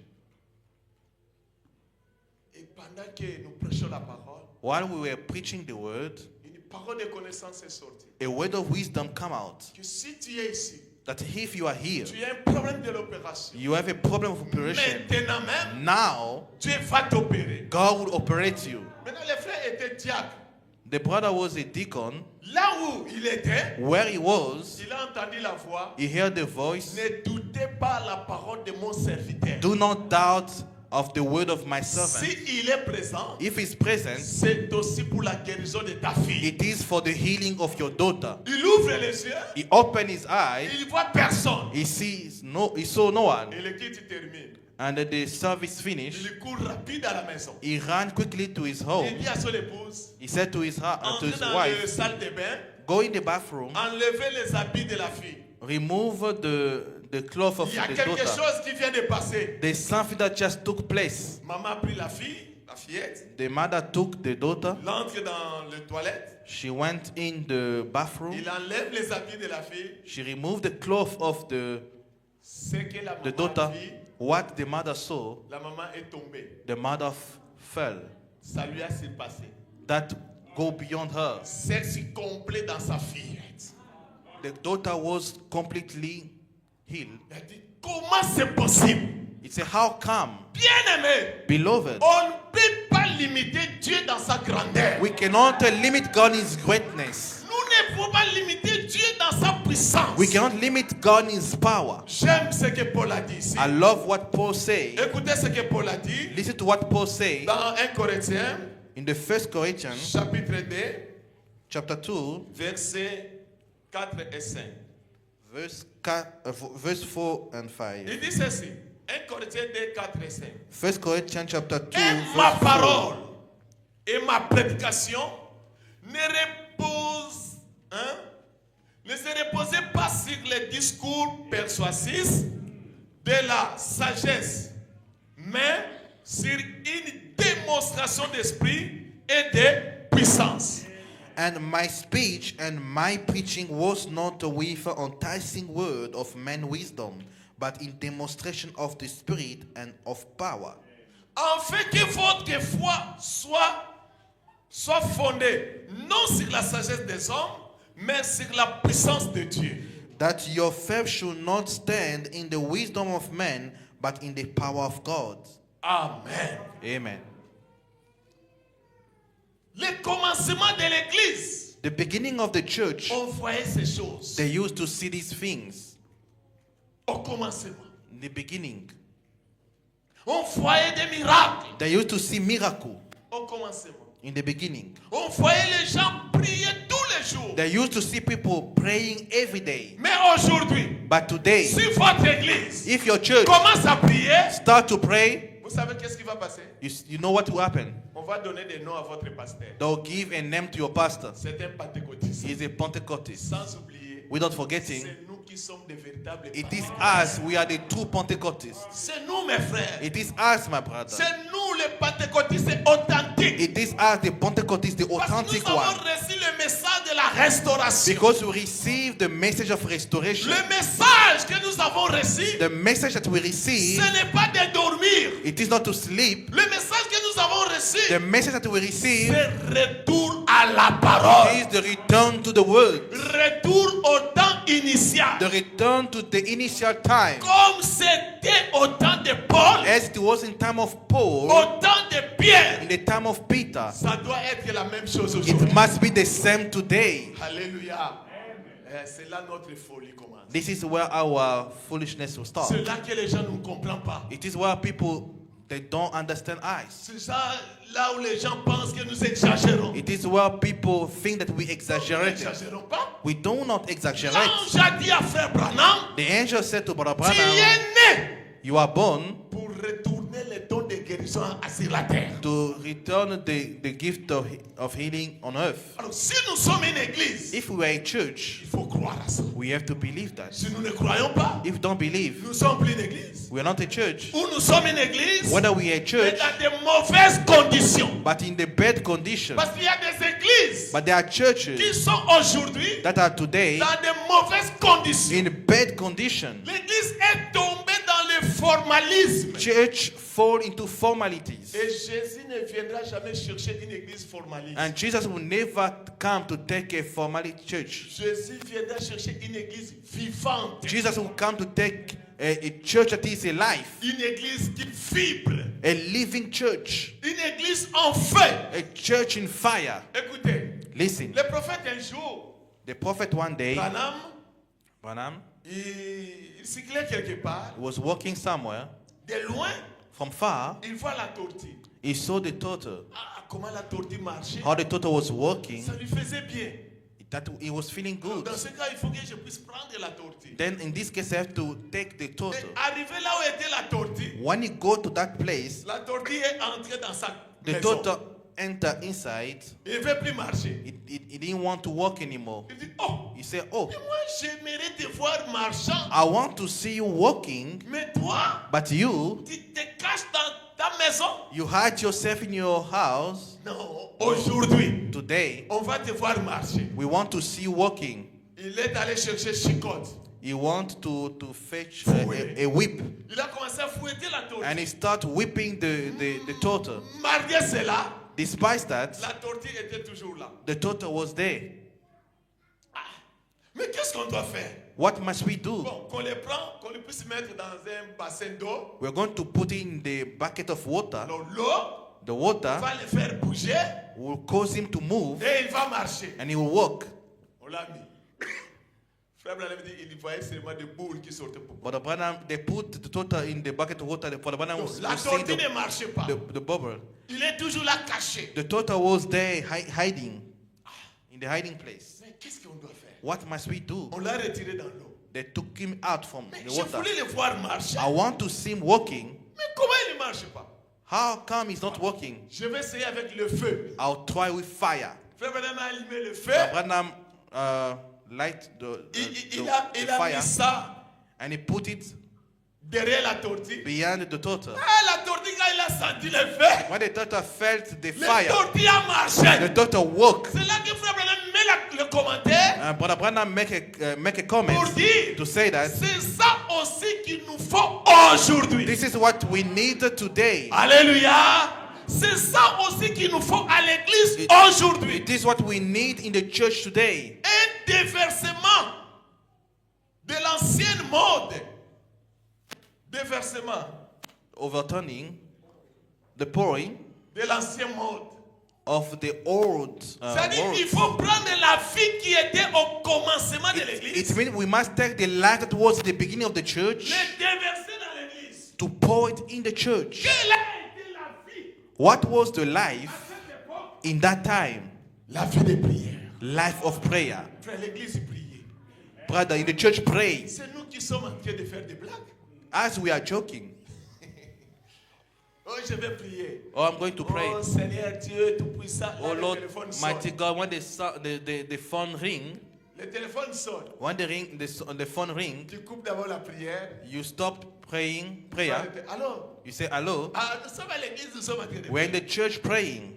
Et pendant que nous prêchons la parole, While we were preaching the word, une parole de connaissance est sortie. a word of wisdom come out Que si tu es ici, that if you are here, tu as un problème de l'opération. you have a problem of operation. Maintenant même, Now, Dieu va t'opérer. God will operate you. Maintenant, le frère était diacre. The brother was a deacon. Là où il était, Where he was, il a entendu la voix. he heard the voice. Ne doutez pas la parole de mon serviteur. Do not doubt of the word of my servant. Si il est présent, If he's present, c'est aussi pour la guérison de ta fille. it is for the healing of your daughter. Il ouvre les yeux, He opened his eyes. il voit personne. He saw no one. Et le culte termine. And the service finished. Il court rapide à la maison. He ran quickly to his Il home. dit à son épouse, He said to his entrez dans la wife, salle de bain, go in the bathroom, enlevez les habits de la fille. remove the cloth of Il y a the quelque daughter. chose qui vient de passer. There's something that just took place. Maman a pris la fille, la fillette, The mother took the daughter. l'entre dans les toilettes. She went in the bathroom. Il enlève les habits de la fille. She removed the cloth of the Ce que la the maman daughter. a vu, What the mother saw, la maman est tombée. the mother fell. Ça lui a surpassé. That go beyond her. Sexe complet dans sa fillette. The daughter was completely healed. Elle dit, comment c'est possible? It said, how come, Bien-aimé, beloved? on ne peut pas limiter Dieu dans sa grandeur. We cannot limit God in His greatness. Nous ne pouvons pas limiter Dieu dans sa puissance. We cannot limit God in His power. J'aime ce que Paul a dit ici. I love what Paul said. Écoutez ce que Paul a dit Listen to what Paul said dans 1 Corinthiens, in the 1 Corinthians chapitre 2, chapter 2, versets 4 et 5. verse 4 and 5. Il dit ceci. 1 Corinthiens 2, 4 et 5. 1 Corinthians chapter 2, Et ma verse 4. parole et ma prédication ne se reposait pas sur les discours persuasifs de la sagesse, mais sur une démonstration d'esprit et de puissance. And my speech and my preaching was not with enticing word of man wisdom, but in demonstration of the Spirit and of power. En fait que votre foi soit fondée non sur la sagesse des hommes, mais sur la puissance de Dieu. That your faith should not stand in the wisdom of man, but in the power of God. Amen. Amen. Le commencement de l'église, The beginning of the church, on voyait ces choses. they used to see these things. Au commencement, In the beginning, on voyait des miracles. they used to see miracle. Au commencement, In the beginning, on voyait les gens prier tous les jours. they used to see people praying every day. Mais aujourd'hui, But today, si votre église if your church commence à prier, start to pray, vous savez qu'est-ce qui va passer? you know what will happen? On va donner des noms à votre pasteur. They'll give a name to your pastor. C'est un pentecôtiste. He's a Pentecostist. Sans oublier, Without forgetting, c'est nous qui sommes des véritables it is pasteurs. us, we are the true Pentecostals. C'est nous, mes frères. It is us, my brother. C'est nous, les pentecôtistes authentiques. It is us, the Pentecostals, the Parce que authentic nous avons one. reçu le message de la restauration. Because we receive the message of restoration. Le message que nous avons reçu, The message that we ce receive, n'est pas de dormir. it is not to sleep. Le message que nous avons reçu, The message that we receive, c'est retour à la parole. It is the return to the word. Retour au temps initial. The return to the initial time. Comme c'était au temps de Paul, As it was in time of Paul, au temps de Pierre. in the time of Peter. Ça doit être la même chose It aujourd'hui. must be the same today. Alléluia. C'est là notre folie commence. This is where our foolishness will start. C'est là que les gens ne comprennent pas. It is where people, they don't understand us. C'est ça là où les gens pensent que nous exagérons. It is where people think that we Nous exaggerate. n'exagérons pas. We do not exaggerate. L'ange a dit à frère Branham, The angel said to Brother tu Branham, es né you are born pour retourner les dons de guérison sur la terre. to return the gift of healing on earth. Alors si nous sommes une église, If we are a church, il faut croire à ça. we have to believe that. Si nous ne croyons pas, If we don't believe, nous sommes plus une église. we are not a church. Ou nous sommes une église, Whether we are a mais church, dans de mauvaises conditions. but in the bad condition. Parce qu'il y a des églises But there are qui churches sont aujourd'hui that are today dans de mauvaises conditions. in bad condition. L'église est tombée dans le formalisme. Church fall into formalities. Et Jésus ne viendra jamais chercher une église formaliste. And Jesus will never come to take a formality church. Jésus viendra chercher une église vivante. Jesus will come to take a church that is alive, Une église qui vibre. a living church, Une église en feu. a church in fire. Écoutez, Listen, le prophète un jour, the prophet one day, Branham, Branham, il cyclait quelque part. was walking somewhere. De loin, From far, il voit la tortue. he saw the turtle. Ah, comment la tortue marchait. How the turtle was walking, Ça lui faisait bien. that he was feeling good. Dans ce cas, il faut que je puisse prendre la tortue. Then in this case, I have to take the Et turtle. arrivé là où était la tortue, When he go to that place, la tortue est entrée dans sa the maison. turtle enter inside. Il ne veut plus marcher. He didn't want to walk anymore. Il dit, oh, He said, "Oh, mais moi j'aimerais te voir marchant. I want to see you walking, Mais toi, but you tu te caches dans ta maison. you hide yourself in your house. Non, aujourd'hui, Today, on va te voir marcher. we want to see you walking." Il est allé chercher chicotte. He want to fetch a whip, Il a commencé à fouetter la tortue. and he start whipping the turtle. Malgré cela, Despite that, la tortue était toujours là. the turtle was there. Mais qu'est-ce qu'on doit faire? What must we do? Bon, qu'on les prend, qu'on les puisse mettre dans un bassin d'eau. We're going to put in the bucket of water. Alors l'eau The water va le faire bouger will cause him to move, et il va marcher. and he will walk. On l'a mis. Frère Branham dit il voyait seulement des boules qui sortaient pour But the Branham, they put the turtle in the bucket of water. For the Branham was La seeing tortue ne marchait pas. the bubble. Il est toujours là caché. The turtle was there hiding in the hiding place. Mais qu'est-ce qu'on doit faire? What must we do? On l'a retiré dans l'eau. They took him out from Mais the je water. voulais le voir marcher. I want to see him walking. Mais comment il ne marche pas? How come he's not walking? Je vais essayer avec le feu. I'll try with fire. Frère Branham a allumé le feu. Branham light the Il a fire, mis ça and he put it derrière la tortue. beyond the turtle. Ah, la tortue, quand il a senti le feu, When the turtle felt the la fire, tortue a marché. the turtle woke. C'est là que Frère Branham met le commentaire Brother Branham make a comment pour dire to say that c'est ça aussi qu'il nous faut aujourd'hui. this is what we need today. Alléluia. C'est ça aussi qu'il nous faut à l'église aujourd'hui. It is what we need in the church today. Un déversement de l'ancienne mode. Déversement Overturning, the pouring de l'ancienne mode. of the old C'est-à-dire world. qu'il faut prendre la vie qui était au commencement de l'église. It means we must take the life that was the beginning of the church Le déverser dans l'église. to pour it in the church. Quelle a été la vie What was the à life cette époque? in that time? La vie de prière. Life of prayer. Frère, l'église priait. Brother, in the church prays. C'est nous qui sommes en train de faire des blagues. As we are joking, Oh, je vais prier. oh, I'm going to pray. Oh, Seigneur Dieu Tout-Puissant. Oh Là, le Lord, téléphone mighty sonne. God, when the phone ring, Le téléphone sonne. when the phone ring, Tu coupes d'abord la prière. you stop praying prayer. Alors, You say hello. nous sommes à l'église, nous sommes en train de We're in prier. the church praying.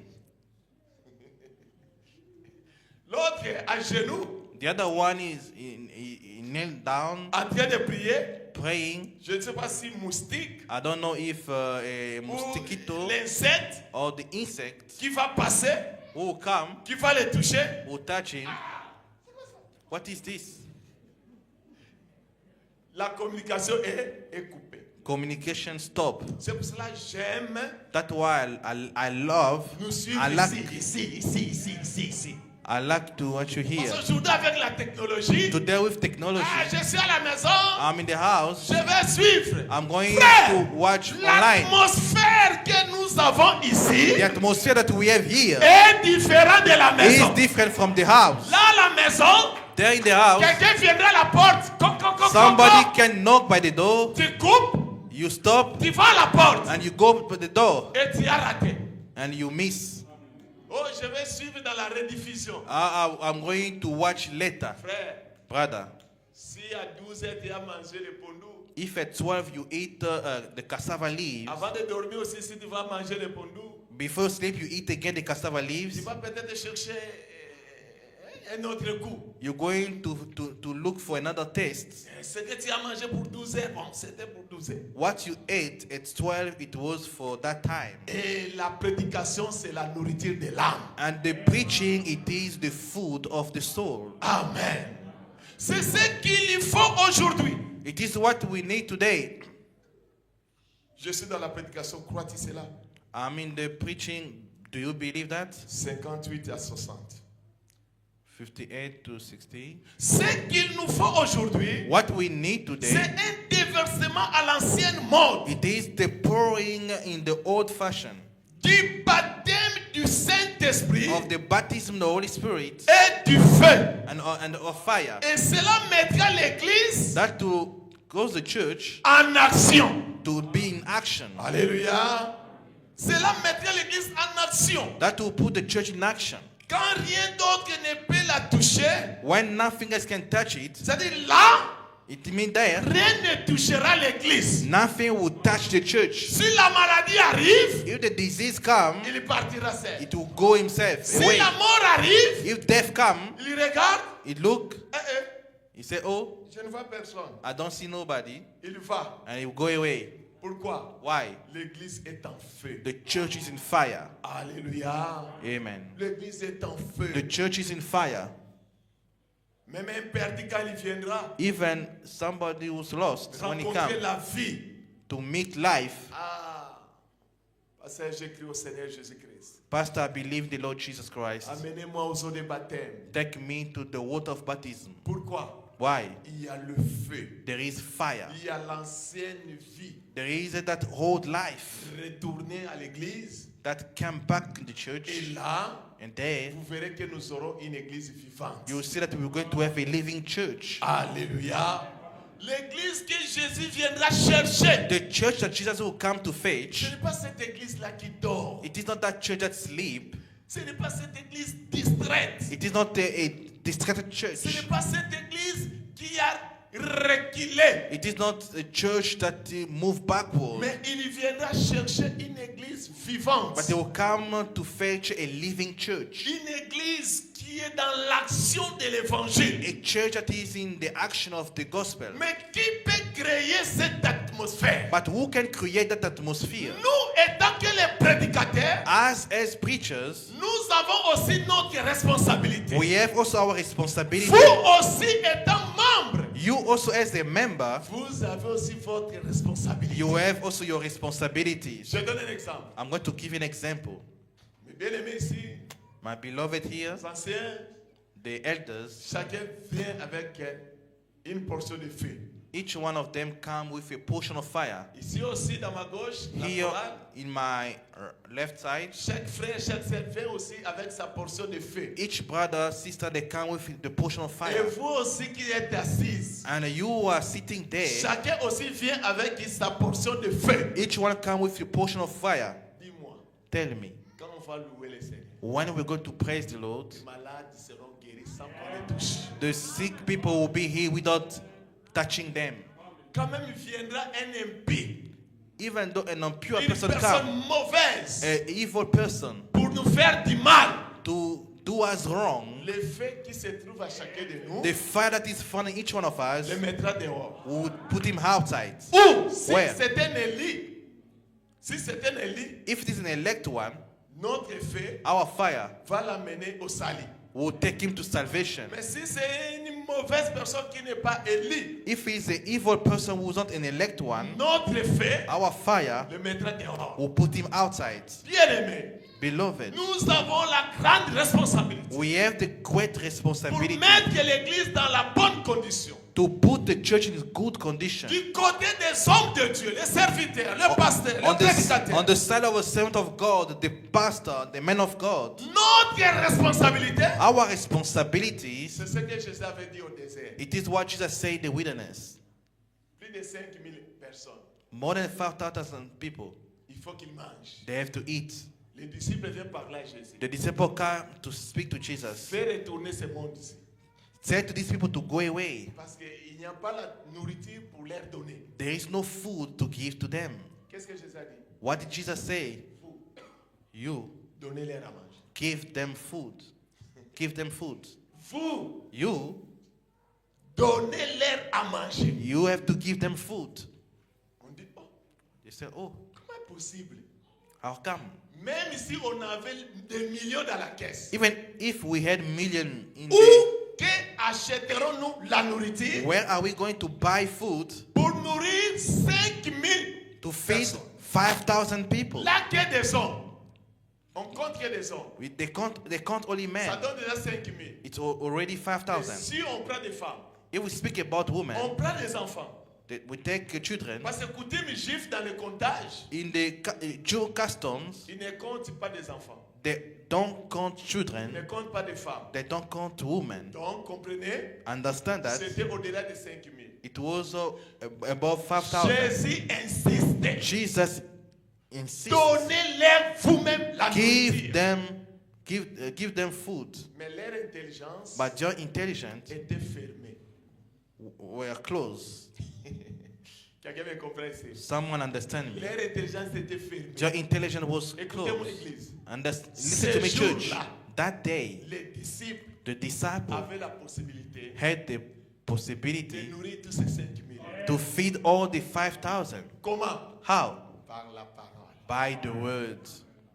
L'autre est à genoux, The other one is he knelt down en train de prier. praying. Je ne sais pas si moustique I don't know if a ou mosquito l'insecte or the insect qui va passer who will come, qui va le toucher. will touch him. What is this? La communication est coupée. Communication stop. C'est pour cela que j'aime That's why I love, nous suivre I like, ici. I like to what you hear. Parce qu'aujourd'hui, avec la technologie, Today with technology, je suis à la maison, I'm in the house. je vais suivre. I'm going Frère, to watch online. l'atmosphère que nous avons ici The atmosphere that we have here est différente de la maison. is different from the house. Là, à la maison, There in the house, quelqu'un viendra à la porte. somebody can knock by the door. Tu coupes, You stop tu vas à la porte and you go to the door et tu as raté. and you miss. Oh, je vais suivre dans la rediffusion. I'm going to watch later, Frère, brother. si à 12 heures tu as mangé le pondou, If at 12 you eat the cassava leaves, avant de dormir aussi, si tu vas manger le pondou, before sleep you eat again the cassava tu leaves, vas peut-être chercher un autre coup. you're going to look for another taste. Ce que tu as mangé pour 12 heures, bon, c'était pour 12 heures. What you ate at 12, it was for that time. Et la prédication, c'est la nourriture de l'âme. And the preaching, it is the food of the soul. Amen. C'est ce qu'il faut aujourd'hui. It is what we need today. Je suis dans la prédication, crois-tu cela? I'm in the preaching. Do you believe that? 58 à 60. 58 to 60. Ce qu'il nous faut aujourd'hui, What we need c'est today, un déversement à l'ancienne mode it is the pouring in the old fashion du baptême du Saint-Esprit of the baptism of the Holy Spirit et du feu. and of fire. Et cela mettra l'Église That to cause the church en action. to be in action. Alléluia. Cela mettra l'Église en action. That will put the church in action. Quand rien d'autre ne peut la toucher, When nothing else can touch it, c'est-à-dire là, it means there, rien ne touchera l'Église. nothing will touch the church. Si la maladie arrive, If the disease comes, il partira seul. it will go himself Si away. la mort arrive, If death comes, il regarde, it look, eh, he say, oh, je ne vois personne. I don't see nobody, Il va. and he will go away. Pourquoi? Why? L'Église est en feu. The church is in fire. Alléluia. Amen. L'Église est en feu. The church is in fire. Même un perdu quand il viendra, Even somebody who's lost, when he rencontrer comes la vie. to meet life, Ah, parce que j'écris au Seigneur Jésus-Christ. Pastor, I believe the Lord Jesus Christ. Amenez-moi aux eaux de baptême. Take me to the water of baptism. Pourquoi? Why? Il y a le feu. There is fire. Il y a l'ancienne vie. There is that old life Retournez à l'église. that came back in the Et church. là, And there, vous verrez que nous aurons une église vivante. you will see that we're going to have a living church. Alléluia. L'église que Jésus viendra chercher. The church that Jesus will come to Ce fetch, n'est pas cette église-là qui dort. it is not that church that sleep. Ce n'est pas cette église distraite. It is not a distracted Ce church. n'est pas cette église qui a reculé. It is not a church that move backward. Mais il viendra chercher une église vivante. But they will come to fetch a living church. Une église qui est dans l'action de l'évangile. A church that is in the action of the gospel. Mais qui peut créer cette atmosphère? But who can create that atmosphere? Nous, étant que les prédicateurs, As preachers, nous avons aussi notre responsabilité. we have also our responsibility. Vous aussi, étant membre, You also as a member, vous avez aussi votre responsabilité. you have also your responsibilities. Je donne un exemple. I'm going to give you an example. Mes bien-aimés ici, My beloved here, les anciens, the elders, chacun vient avec une portion de feu. each one of them come with a portion of fire. Ici aussi, dans ma gauche, la Here chorale, in my left side, chaque frère, chaque sœur vient aussi avec sa portion de feu. each brother, sister, they come with the portion of Et fire. vous aussi qui êtes assis, And you are sitting there, chacun aussi vient avec sa portion de feu. each one come with a portion of fire. Dis-moi, Tell me, quand on va louer le Seigneur, when we're going to praise the Lord, les malades seront guéris sans qu'on les touche. the sick people will be here without touching them. Quand même, il viendra un impie, Even though an impure une person personne comes, mauvaise, an evil person, pour nous faire du mal. to do us wrong, Le fait qui se trouve à chacun de nous, the fire that is found in each one of us le mettra dehors. would put him outside. Ou si Where? c'est un Élie, si c'est un Élie, If it is an elect one, notre feu our fire va l'amener au salut. will take him to salvation. Mais si c'est une mauvaise personne qui n'est pas élue, If he's an evil person who's not an elect one, notre feu our fire le mettra dehors. will put him outside. Bien-aimé, Beloved, nous avons la grande responsabilité we have the great pour responsibility mettre l'église dans la bonne condition. to put the church in good condition. Du côté des hommes de Dieu, les serviteurs, les pasteurs, On les the prédicateurs. side of a servant of God, the pastor, the man of God, Notre responsabilité, our responsibilities, c'est ce que Jésus avait dit au désert. it is what Jesus said in the wilderness. Plus de 5000 personnes. More than 5,000 people, Il faut qu'ils mangent. they have to eat. Les disciples viennent parler à Jésus. The disciple came to speak to Jesus. Fais retourner ce monde ici. Said to these people to go away. Parce qu'il n'y a pas la nourriture pour leur donner. There is no food to give to them. Qu'est-ce que Jésus a dit? What did Jesus say? Vous, You donnez-leur à manger. give them food. Give them food. Vous, You donnez-leur à manger. you have to give them food. On dit, oh, They say, oh, comment est possible? how come? Même si on avait des millions dans la caisse, Even if we had million in où the, que achèterons-nous la nourriture where are we going to buy food pour nourrir 5000 to feed personnes? 5,000 people? Là, qu'il y a des hommes. On compte qu'il y a des hommes. They can't only Ça men. donne déjà 5000. It's already Et 5,000. si on prend des femmes, If we speak about women, on prend des enfants. we take children. Parce que coutume juif dans le comptage, In the Jew customs, ils ne comptent pas des enfants. they don't count Ils ne children. comptent pas des femmes. They don't count women. Donc, comprenez, Understand that c'était au-delà de 5000. it was above 5,000. Jésus insiste. Jesus insists, Donnez-leur vous-même la give nourriture. them, give them food. Mais leur intelligence But your intelligence était fermée. were closed. Quelqu'un me comprend ici? Someone understand me? Leur intelligence était fermée. Your intelligence was Écoutez mon closed. église. Listen to me, Ce church. jour-là, That day, les disciples the disciple avaient la possibilité had the de possibility nourrir tous ces 5000. to feed all the 5,000. Comment? How? Par la parole. By the word.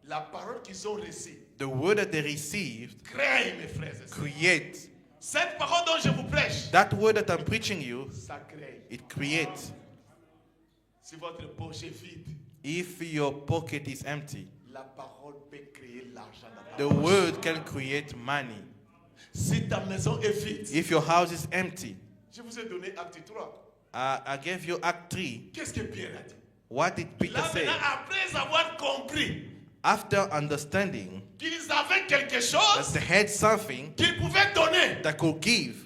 La parole qu'ils ont reçue The word that they received crée, mes frères et sœurs. create. Cette parole dont je vous prêche, That word that I'm preaching you, ça crée. it creates. Si votre poche est vide, If your pocket is empty, la parole peut créer l'argent dans ta the poche. word can create money. Si ta maison est vide, If your house is empty, je vous ai donné acte 3. I gave you Act 3. Qu'est-ce que Pierre a dit? What did Peter Là say? maintenant, après avoir compris After understanding qu'ils avaient quelque that chose they had something qu'ils pouvaient donner. that could give,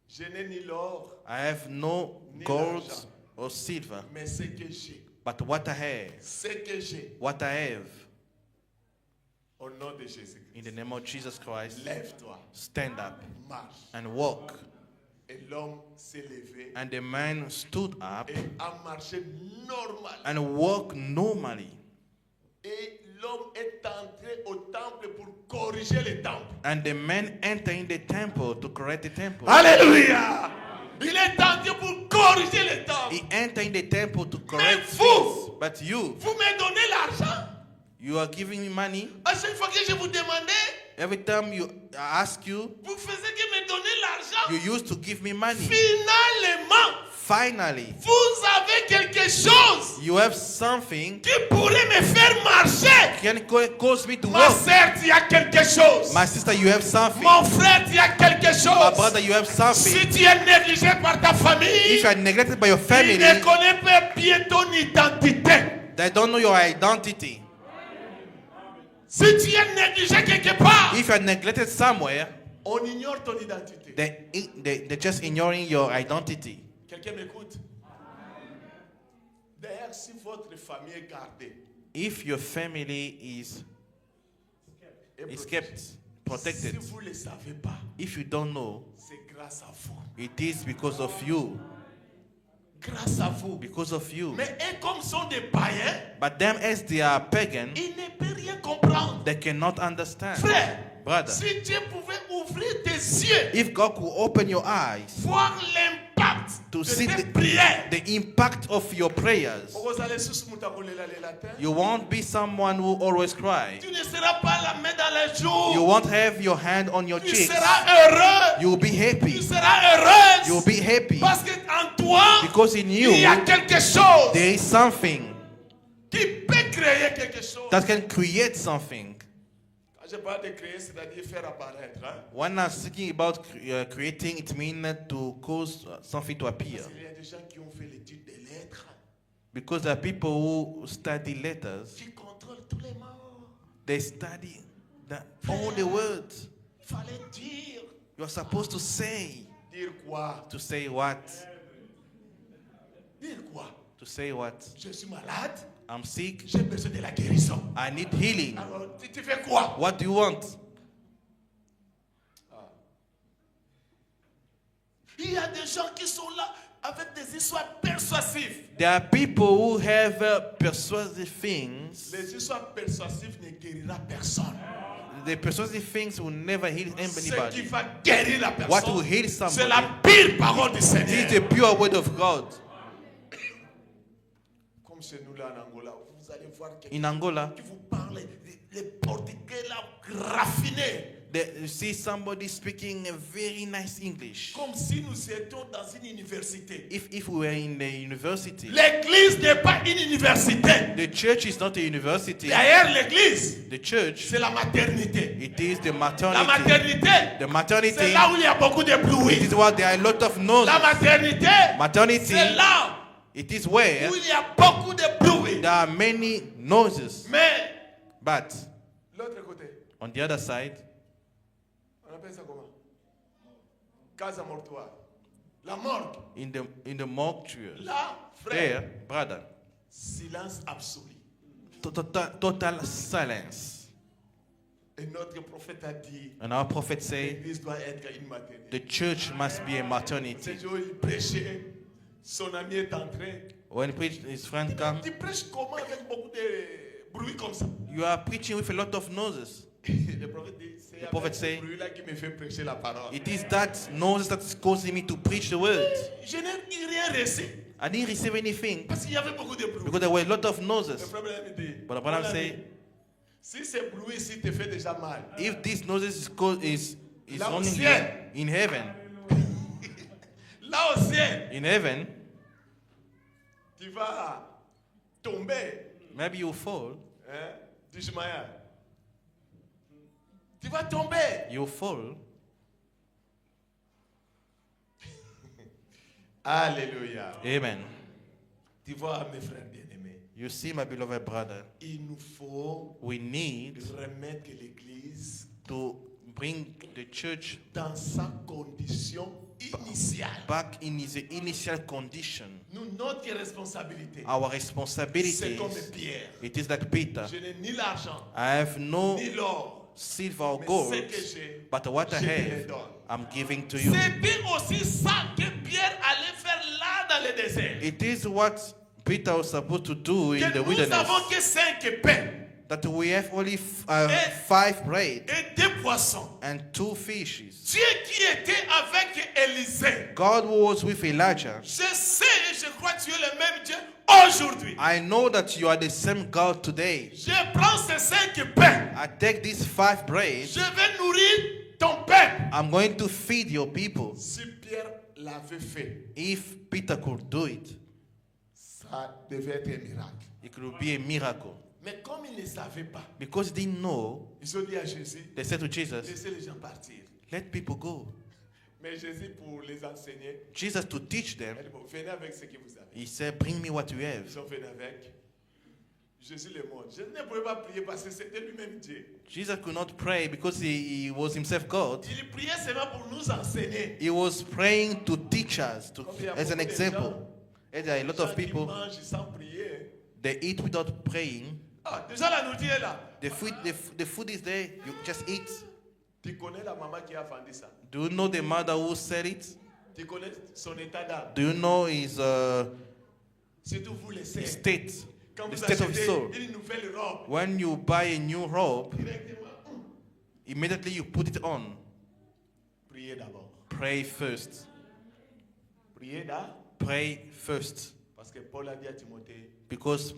Je n'ai ni l'or, I have no Ni gold l'argent. or silver, mais ce que j'ai. but what I have, Ce que j'ai. what I have, Au nom de Jésus. in the name of Jesus Christ, Lève-toi, stand up marche. and walk. Et l'homme s'est levé And the man stood up et a marché normal. and walked normally. Et l'homme est entré au temple pour corriger le temple. And the man entered in the temple to correct the temple. Alléluia! Il est entré pour corriger le temple. He entered in the temple to correct vous- things. But you, Vous me donnez l'argent. you are giving me money. À chaque fois que je vous demandais, Every time I ask you, vous faisiez que me donner l'argent. you used to give me money. Finalement, Finally, vous avez quelque chose you have something qui pourrait me faire marcher. can cause me to Ma walk. sœur, tu as quelque chose. My sister, you have something. Mon frère, tu as quelque My chose. brother, you have something. Si tu es négligé par ta famille, If you are neglected by your il family, ne connaît pas bien ton identité. they don't know your identity. Si tu es négligé quelque part, If you are neglected somewhere, on ignore ton identité. they're just ignoring your identity. Quelqu'un m'écoute? D'ailleurs, si votre famille est gardée, If your family is kept si protected, vous ne le savez pas, if you don't know, c'est grâce à vous. it is because of you. Grâce à vous. Because of you. Mais eux, comme sont des païens, But them, as they are pagan, ils ne peuvent rien comprendre. they cannot understand. Frère, Brother, si Dieu pouvait ouvrir tes yeux, if God could open your eyes voir l'impact to de see tes prières. the impact of your prayers. Okozala lisusu moto akolela lela te. You won't be someone who always cries. Tu ne seras pas la main dans les You joues. won't have your hand on your Tu cheeks. seras heureux. You will be Tu happy. seras heureuse. You will be happy. Parce qu'en toi, Because in you, il y a quelque chose there is something qui peut créer quelque chose. that can create something. Quand je parle de créer, c'est-à-dire faire apparaître. Hein? When I'm speaking about creating, it means to cause something to appear. Parce qu'il y a des gens qui ont fait l'étude des lettres, Because there are people who study letters, qui contrôlent tous les mots. they study all the words. Il fallait dire. You are supposed to say. Dire quoi? To say what? Dire quoi? To say what? Je suis malade. I'm sick. J'ai besoin de la guérison. I need healing. Alors, tu fais quoi? What do you want? Il y a des gens qui sont là avec des histoires persuasives. There are people who have persuasive things. Les histoires persuasives ne guérira personne. The persuasive things will never heal Ce qui anybody. va guérir la What will personne, heal c'est somebody? la pure parole du It is Seigneur. the pure word of God. Comme chez nous là en Angola, vous allez voir quelqu'un In Angola, qui vous parle, les portugais là raffinés. you see somebody speaking a very nice English. Comme si nous étions dans une université. If we were in the university, L'église n'est pas une université. the church is not a university. D'ailleurs, l'église, The church, c'est la maternité. it is the La maternity. maternité, The c'est maternity, là où il y a beaucoup de it bruit. is where there are a lot of La noise. maternité, Maternity, c'est là it is where où il y a beaucoup de bruit. there are many noises. Mais, But l'autre côté, on the other side, on appelle ça comment? Casa mortuaire. La morgue. in the mortuary, Là, there, frère, brother, silence absolu. total silence. Et notre prophète a dit, And our prophet say, l'église doit être une maternité. the church must be a Ce maternity. jour, il prêchait, son ami est entré. When his friend come, Tu prêches comment avec beaucoup de bruit comme ça? you are preaching with a lot of noises. Le prophète dit, c'est The prophet avec say, ce bruit-là qui me fait prêcher la parole. It is that noise that is causing me to preach the word. Je n'ai rien reçu I didn't receive anything parce qu'il y avait beaucoup de bruit. because there were a lot of Le noises. problème est dit, But Abraham mon ami, say, si ce bruit ici te fait déjà mal, if this noise is Là au only ciel. here, in heaven, là au ciel, in heaven, tu vas tomber, maybe you fall. hein, du Jumaya. Tu vas tomber. You fall. Alléluia. Amen. Tu vois, mes frères bien-aimés, You see, my beloved brother, il nous faut we need remettre l'Église to bring the church dans sa condition initiale. back in its initial condition. Nous, notre responsabilité, Our c'est responsibilities, comme Pierre. it is like Peter. Je n'ai ni l'argent, I have no ni l'or, silver or mais gold, ce que j'ai, but what I je te le have, donne. I'm giving to you. C'était aussi ça que Pierre allait faire là dans le désert. It is what Peter was supposed to do in Que the nous wilderness. n'avons que 5 pains That we have only 5 bread et 2 poissons. and 2 fishes. Dieu qui était avec Élisée, God was with Elijah. je sais et je crois que tu es le même Dieu aujourd'hui. I know that you are the same God today. Je prends ces 5 pains, I take these 5 bread. je vais nourrir ton peuple. I'm going to feed your people. Si Pierre l'avait fait, If Peter could do it, ça devait être un miracle. it could be a miracle. Mais comme ils ne savaient pas, Because they didn't know, ils ont dit à Jésus, they said to Jesus, laissez les gens partir. let people go. Mais Jésus, pour les enseigner, Jesus, to teach them, il dit, bon, venez avec ce que vous avez. he said, bring me what you have. Ils sont venus avec. Jésus le montre. Jésus ne pouvait pas prier parce que c'était lui-même Dieu. Jesus could not pray because he was himself God. Il priait seulement pour nous enseigner. He was praying to teach us, Comme il y a as an beaucoup de example. gens, And there are a lot gens of qui people, mangent sans prier. they eat without praying. Ah, déjà la nourriture est là. The food is there, you just eat. Tu connais la maman qui a vendu ça. Do you know the mother who said it? Tu connais son état d'âme. Do you know his Surtout vous les sœurs. state, Quand the vous state of his achetez soul? une nouvelle robe, When you buy a new robe, directement, immediately you put it on. priez d'abord. Pray first. Priez là, Pray first. parce que Paul a dit à Timothée, Because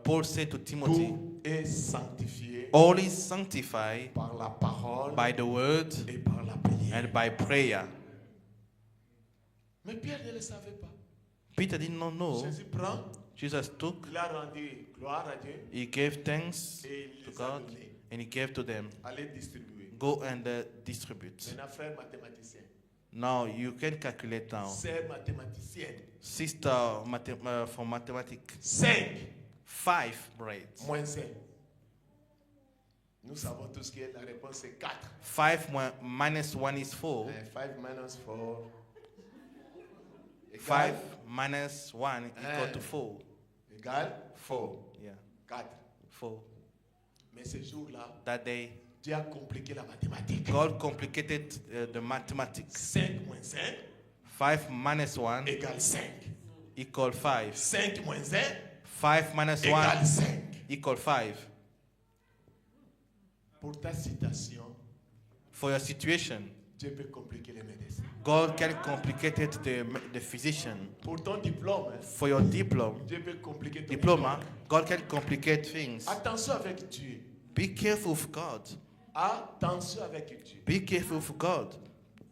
Paul said to Timothy, tout est sanctifié all is sanctified par la parole by the word et par la prière. and by prayer. Mais Pierre ne le savait pas. Peter did not know. Jésus prend, Jesus took, il a rendu gloire à Dieu he gave thanks et il to les a God, donnés. and he gave to them. Allez distribuer. Go and distribute. Maintenant, frère mathématicien, Now you can calculate now. sœur mathématicienne, Sister for mathematics, 5 5 breads. moins 5. Nous savons tous que la réponse est 4. 5 minus 1 is 4. 5 minus 4 5 minus 1 equal to 4. égale 4. Yeah, 4. 4. Mais ce jour-là, That day, Dieu a compliqué la mathématique. God complicated the mathematics. 5 moins 5 5 minus 1 égale 5. equal 5. 5 moins 1 5 minus 1 égale 5. equal 5. Pour ta citation, For your situation, Dieu peut compliquer les médecins. God can complicate it the physician. Pour ton diplôme, For your diploma, Dieu peut compliquer ton diploma, God can complicate things. Attention avec Dieu. Be careful of God. Attention avec Dieu. Be careful of God.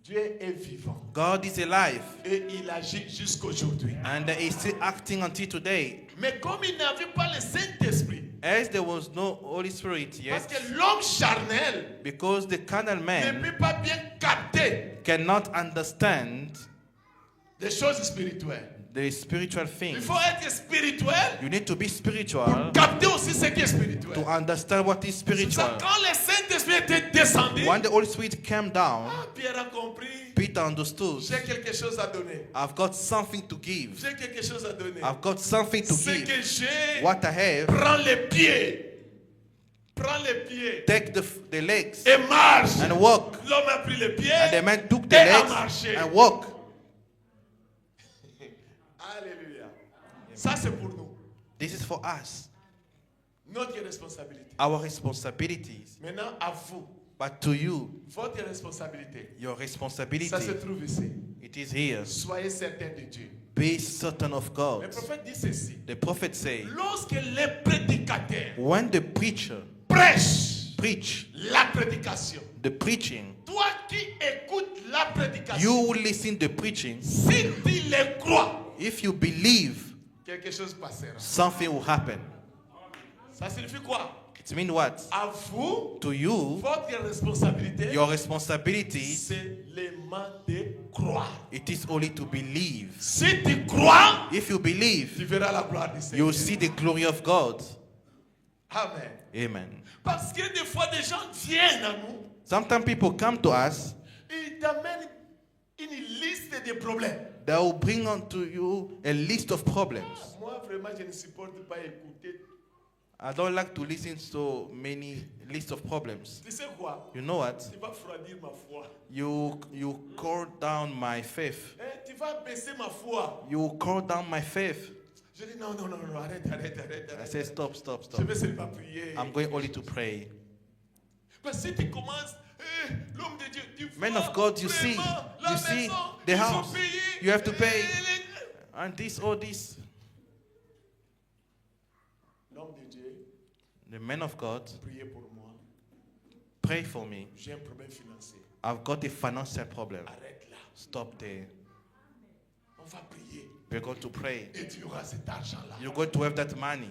Dieu est vivant God is alive et il agit jusqu'aujourd'hui. and He's still acting until today. Mais comme il n'avait pas le Saint-Esprit, As there was no Holy Spirit parce yet, que l'homme charnel because the carnal ne man peut pas bien capter cannot understand les choses spirituelles. the spiritual Il things. faut être spirituel You need to be pour spiritual capter aussi ce qui est to spirituel. understand what is C'est ça, spiritual. quand le Saint-Esprit était descendu, When the Holy Spirit came down, Pierre a compris, Peter understood, j'ai quelque chose à donner. I've got something to give. J'ai quelque chose à donner. I've got something to Ce que give. j'ai, What I have, prends les pieds. Prends les pieds take the legs et marche. and walk. L'homme a pris les pieds And the man took the et a legs marché. and walk. Alléluia. Ça, c'est pour nous. This is for us. Notre responsabilité. Our responsibilities. Maintenant, à vous. But to you, Votre responsabilité. your responsibility, Ça se trouve ici. it is here. Soyez certain de Dieu. Be certain of Le God. prophète dit ceci. The prophet say, Lorsque les prédicateurs when the preacher prêchent preach la prédication, the preaching, toi qui écoutes la prédication, you will listen the preaching. si tu le crois, If you believe, quelque chose passera. something will happen. Ça signifie quoi? It means what? À vous, To you, votre responsabilité, your responsibility, c'est seulement de croire. it is only to believe. Si tu crois, If you believe, tu verras la gloire du you will Seigneur. see the glory of God. Amen. Amen. Parce que des fois, des gens viennent à nous, Sometimes people come to us, ils t'amènent une liste de problèmes. they will bring unto you a list of problems. Moi, vraiment, je ne supporte pas écouter. I don't like to listen to many lists of problems. Tu sais quoi? You know what? Tu vas refroidir ma foi. You call down my faith. Tu vas baisser ma foi. You call down my faith. Je dis non, non, non, non, arrête, arrête, arrête. I arrête. say, stop, stop, Je stop. vais seulement prier. I'm going only to pray. Parce que si tu commences, l'homme de Dieu, tu vois, Men of God, you see, vraiment, la you see maison, the il faut house. payer. You have to pay. Les- And this, all this. L'homme de Dieu, The men of God, priez pour moi. pray for me. J'ai un problème financier. I've got a financial problem. Arrête là. Stop there. On va prier. We're going to pray. Et tu auras cet argent-là. You're going to have that money.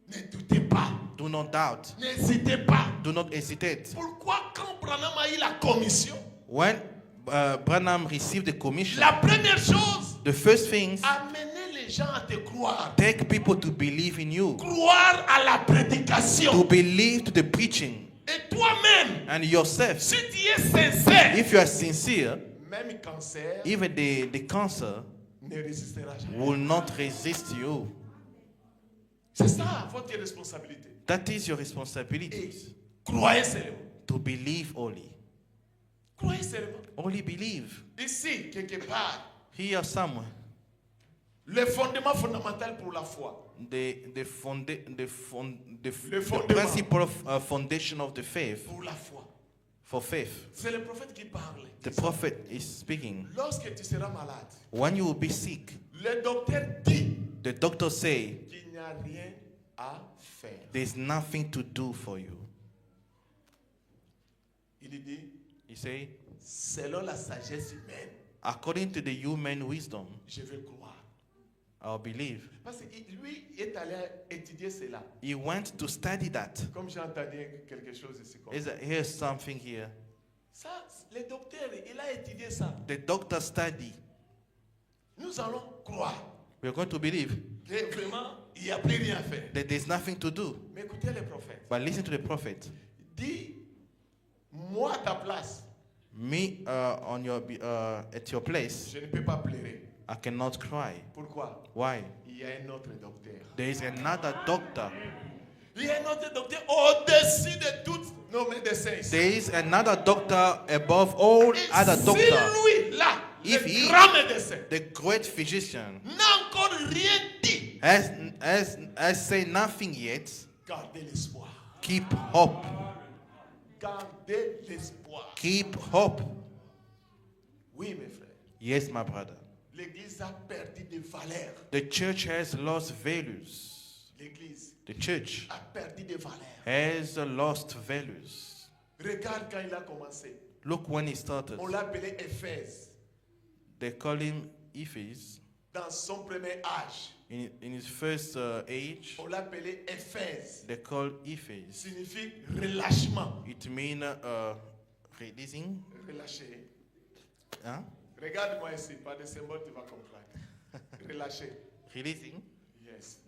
Ne doutez pas. Do not doubt. N'hésitez pas. Do not hesitate. Pourquoi quand Branham a eu la commission, When Branham received the commission, la première chose, the first things, amener les gens à te croire. take people to believe in you, Croire à la to prédication. believe to the preaching, Et toi-même, and yourself. si tu es sincère, If you are sincere, même cancer even the cancer ne résistera jamais. will not resist you. C'est ça votre responsabilité. That is your Et responsibility, croyez seulement. to believe only. Croyez seulement. Only believe. Ici, quelque part, Here somewhere, le fondement fondamental pour la foi. the fondement. principle of foundation of the faith Pour la foi. for faith. C'est le prophète qui parle. The prophet is speaking. Lorsque tu seras malade, When you will be sick, le docteur dit the doctor say qu'il n'y a rien à faire. there's nothing to do for you. Il dit, He say, selon la sagesse humaine, according to the human wisdom, je vais croire. I'll believe. Parce que lui est allé étudier cela. He went to study that. Comme j'ai entendu quelque chose ici. Comme ça. Here's something here. Ça, le docteur, il a étudié ça. The doctor study. Nous allons croire We're going to believe que vraiment, il n'y a plus rien à faire. that there's nothing to do. Mais écoutez le prophète. But listen to the prophet. Dis, moi à ta place, Me at your place, je ne peux pas pleurer. I cannot cry. Pourquoi? Why? Il y a un autre docteur. There is another doctor. Il y a un autre docteur au-dessus de tous nos médecins ici. There is another doctor above all Et other si doctors. lui, là, If le he- grand médecin, The great physician n'a encore rien dit, has said nothing yet. gardez l'espoir. Keep hope. Gardez l'espoir. Keep hope. Oui, mes frères. Yes, my brother. L'Église a perdu des valeurs. The church has lost values. L'Église The church a perdu des valeurs. has lost values. Regarde quand il a commencé. Look when he started. On l'appelait Éphèse. They call him Ephes. Dans son premier âge, In his first age, on l'appelait Éphèse. they call Ephes. Signifie relâchement. It means releasing. Relâcher. Huh? Regarde-moi ici, par des symboles, tu vas comprendre. Relâcher. Releasing. Yes.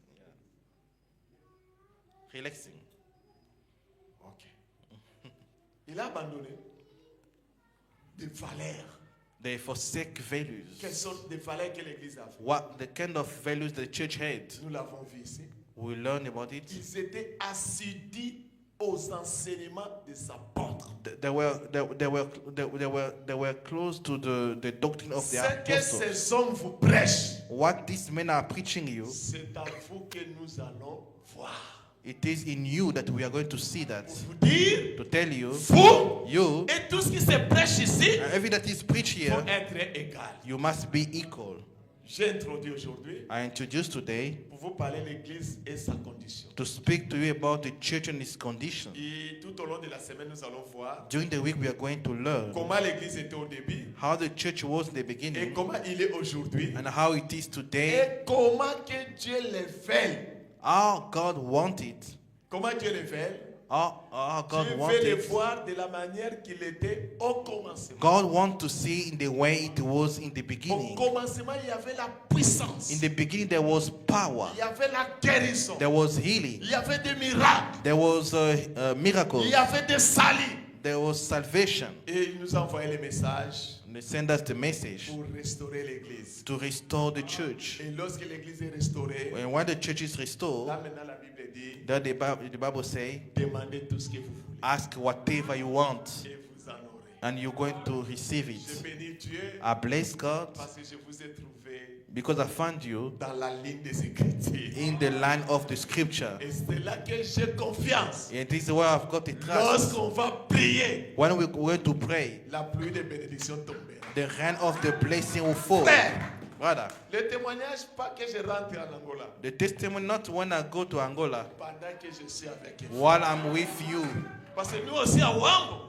Relaxing. Ok. Il a abandonné des valeurs. They forsake values. Quelles sortes de valeurs que l'Église a fait? What the kind of values the church had. Nous l'avons vu ici. We learn about it. Ils étaient assidus aux enseignements des apôtres. They were close to the doctrine of the Ce que apostles. ces hommes vous prêchent, What these men are preaching you, c'est en vous que nous allons voir. it is in you that we are going to see that. Pour vous dire, To tell you, vous you, et tout ce qui se prêche ici, and everything that is preached faut here, être égal. you must be equal. J'ai introduit aujourd'hui I introduce today pour vous parler de l'Église et sa condition. to speak to you about the church and its condition. Et tout au long de la semaine, nous allons voir During the week, we are going to learn comment l'Église était au début how the church was in the et beginning comment il est aujourd'hui and how it is today, et comment que Dieu le fait. how God wanted, Comment Dieu le fait? how God Dieu veut le wanted. voir de la manière qu'il était au commencement. God wants to see in the way it was in the Au beginning. commencement, il y avait la puissance. In the beginning, there was power, Il y avait la guérison. there was healing, Il y avait des miracles. there was miracles, Il y avait des salis. there was salvation. Et il nous a envoyé les messages And they send us the message pour restaurer l'Église. to restore the church. Et lorsque l'Église est restaurée, And when the church is restored, là maintenant la Bible dit, that the Bible say, demandez tout ce que vous voulez ask whatever you want, et vous en aurez. and you're going to receive Je it. bénis Dieu I bless God parce que je vous ai trouvé because I found you dans la ligne des Écritures. in the line of the scripture. Et c'est là que j'ai confiance. And this is where I've got a trust. Lorsqu'on va prier, When we're going to pray, la pluie de bénédiction tombera. the hand of the blessing will fall. Frère, Brother, le témoignage, pas que je rentre en Angola, the testimony not when I go to Angola, pendant que je suis avec vous. while I'm with you. Parce que nous aussi à Wambo,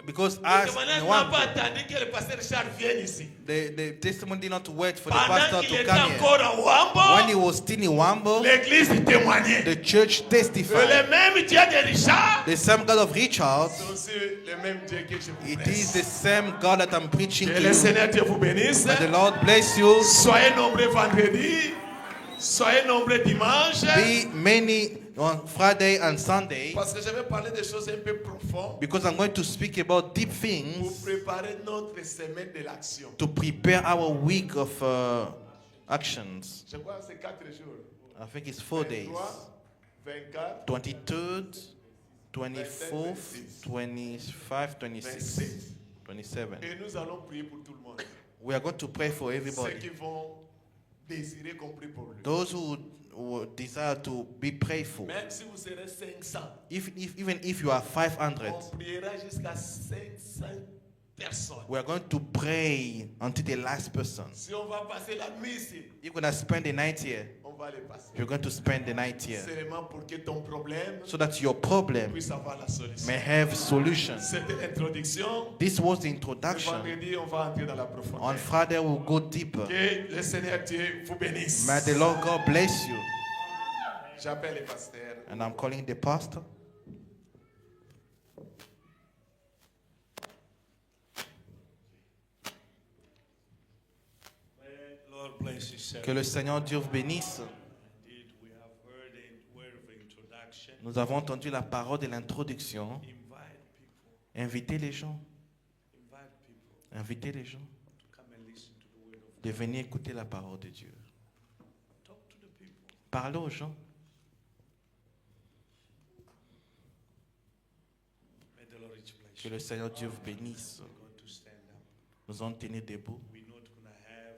Because le as témoignage in n'a one, pas attendu que le pasteur Richard vienne ici. the testimony did not wait for the Pendant pastor qu'il to était come here. encore à When he Wambo, was still in Wambo, l'église témoignait. the church Que testified. le même Dieu de Richard, The same God of Richard, c'est aussi le même Dieu que je vous it prêche. is the same God that I'm preaching Que to le you. Seigneur Dieu vous bénisse. May the Lord bless you. Soyez nombreux vendredi. Soyez nombreux dimanche. Be many on Friday and Sunday, Parce que je vais parler des choses un peu profondes because I'm going to speak about deep pour things préparer notre semaine de l'action. to prepare our week of actions. Je crois que c'est 4 jours. I think it's 4 days. 23, 24, 23rd, 24th, 25, 26, 27. Et nous allons prier pour tout le monde. We are going to pray for Ceux everybody. qui vont désirez qu'on prie pour lui. Those who desire to be prayed for. Même si vous serez 500, Even if you are 500, on priera jusqu'à 500 personnes. we are going to pray until the last person. Si on va passer la nuit ici, You're going to spend the night here. on va les passer. You're going to spend the night here. Seulement pour que ton problème So that your problem puisse avoir la solution. may have solution. C'était l'introduction. This was the Le introduction. vendredi, on va entrer dans la On profondeur. Friday, we'll go deeper. Que le Seigneur Dieu vous bénisse. May the Lord God bless you. J'appelle le pasteur. And I'm calling the pastor. Lord bless you, sir. Que le Seigneur Dieu vous bénisse. Indeed, we have heard a word of introduction. Nous avons entendu la parole de l'introduction. Invite people, Invitez les gens. invite people Invitez les gens to come and listen to the word of de venir écouter la parole de Dieu. God. Talk to the people. Parlez aux gens. May the Lord rich bless Que you. le Seigneur Dieu vous bénisse. We're going to stand up. Nous allons tenir debout. We're not going to have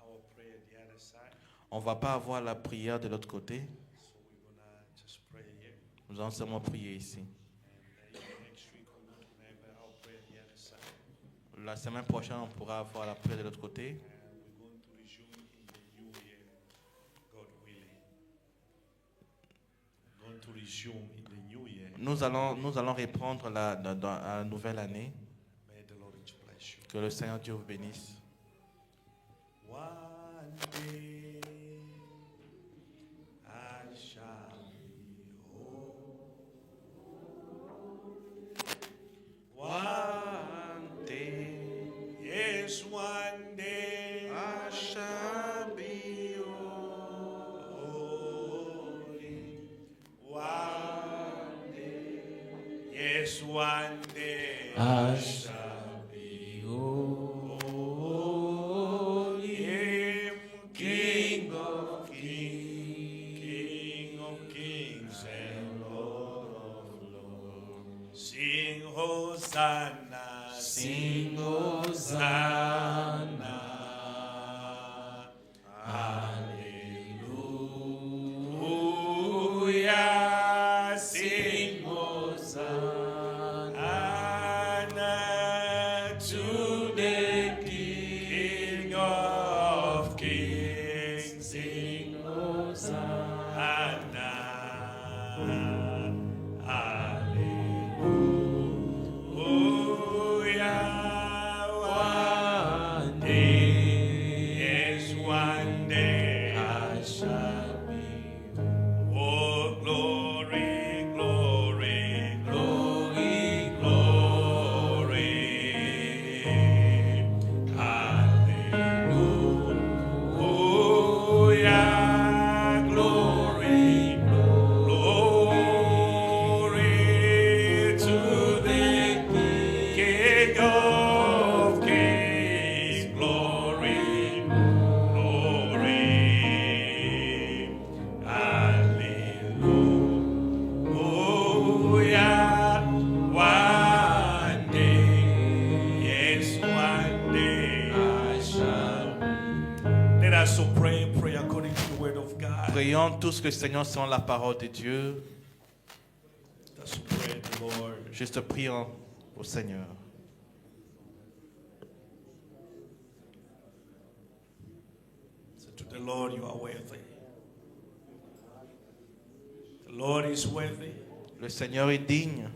our prayer the other side, On ne va pas avoir la prière de l'autre côté. so we're going to just pray here. Nous allons seulement prier ici. And next week we're not going to have our prayer the other side. La semaine prochaine, on pourra avoir la prière de l'autre côté. And we're going to resume in the new year, God willing. We're going to resume in the new year. Nous allons reprendre dans la nouvelle année. May the Lord rich bless you. Que le Seigneur Dieu vous bénisse. One day I shall be home. One day, yes, one day I shall be holy. One day, yes, one day I shall be holy. King of kings and Lord of lords. Sing Hosanna, sing Hosanna. Hallelujah, sing Hosanna to the King of kings. Sing Hosanna. Hallelujah. One day, yes, one day I shall be. Oh, glory, glory, glory, glory. Hallelujah. Glory, glory to the King of kings. Glory, glory. Hallelujah. One day, yes, one day I shall. Let us so pray according to the word of God. Prions tous que le Seigneur selon la parole de Dieu. Let's pray the Lord. Juste prions au Seigneur. Say to the Lord, you are worthy. The Lord is worthy. Le Seigneur est digne.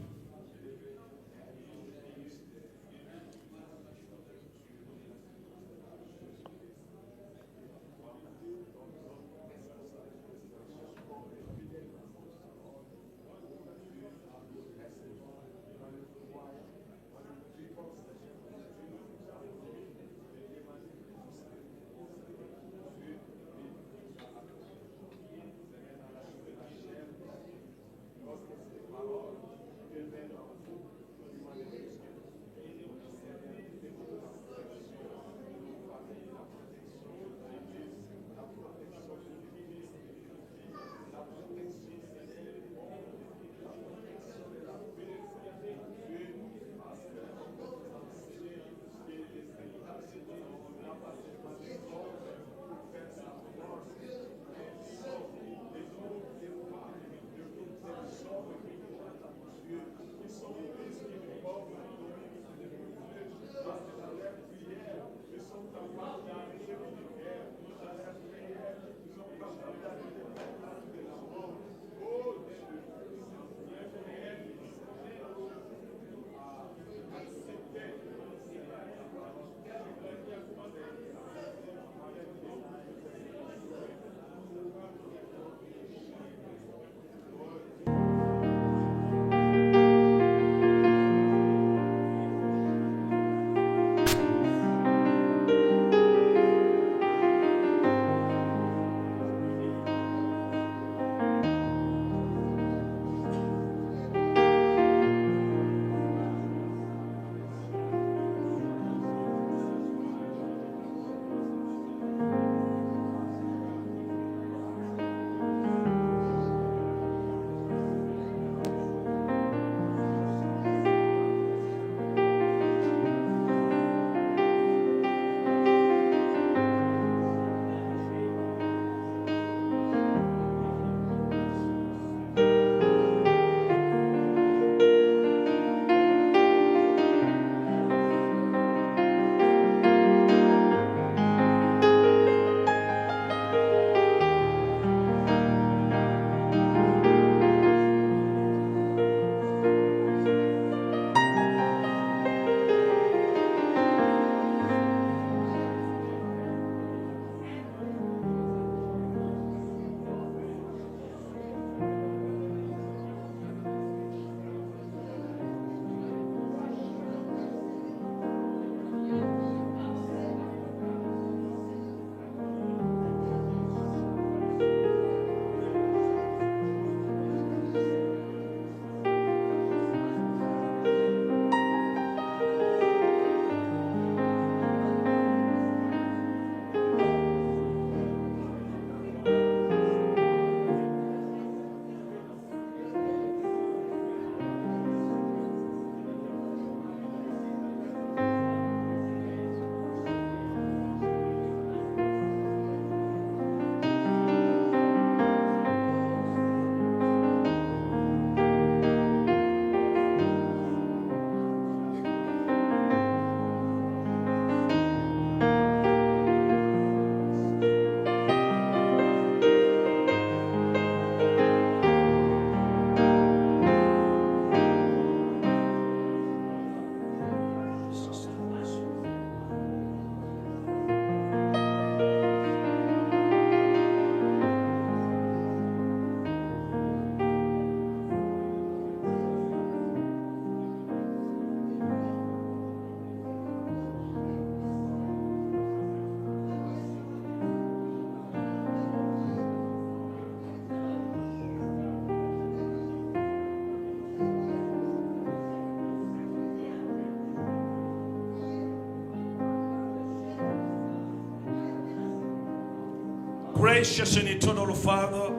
Gracious and eternal Father,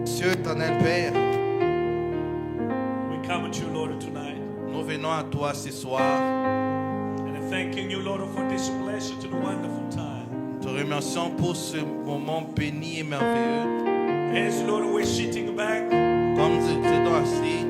Dieu éternel Père, we come to you, Lord, tonight. nous venons à toi ce soir. And thanking you, Lord, for this blessed and wonderful time. Te remercions pour ce moment béni et merveilleux. As, Lord, we're sitting back, Comme nous étions assis,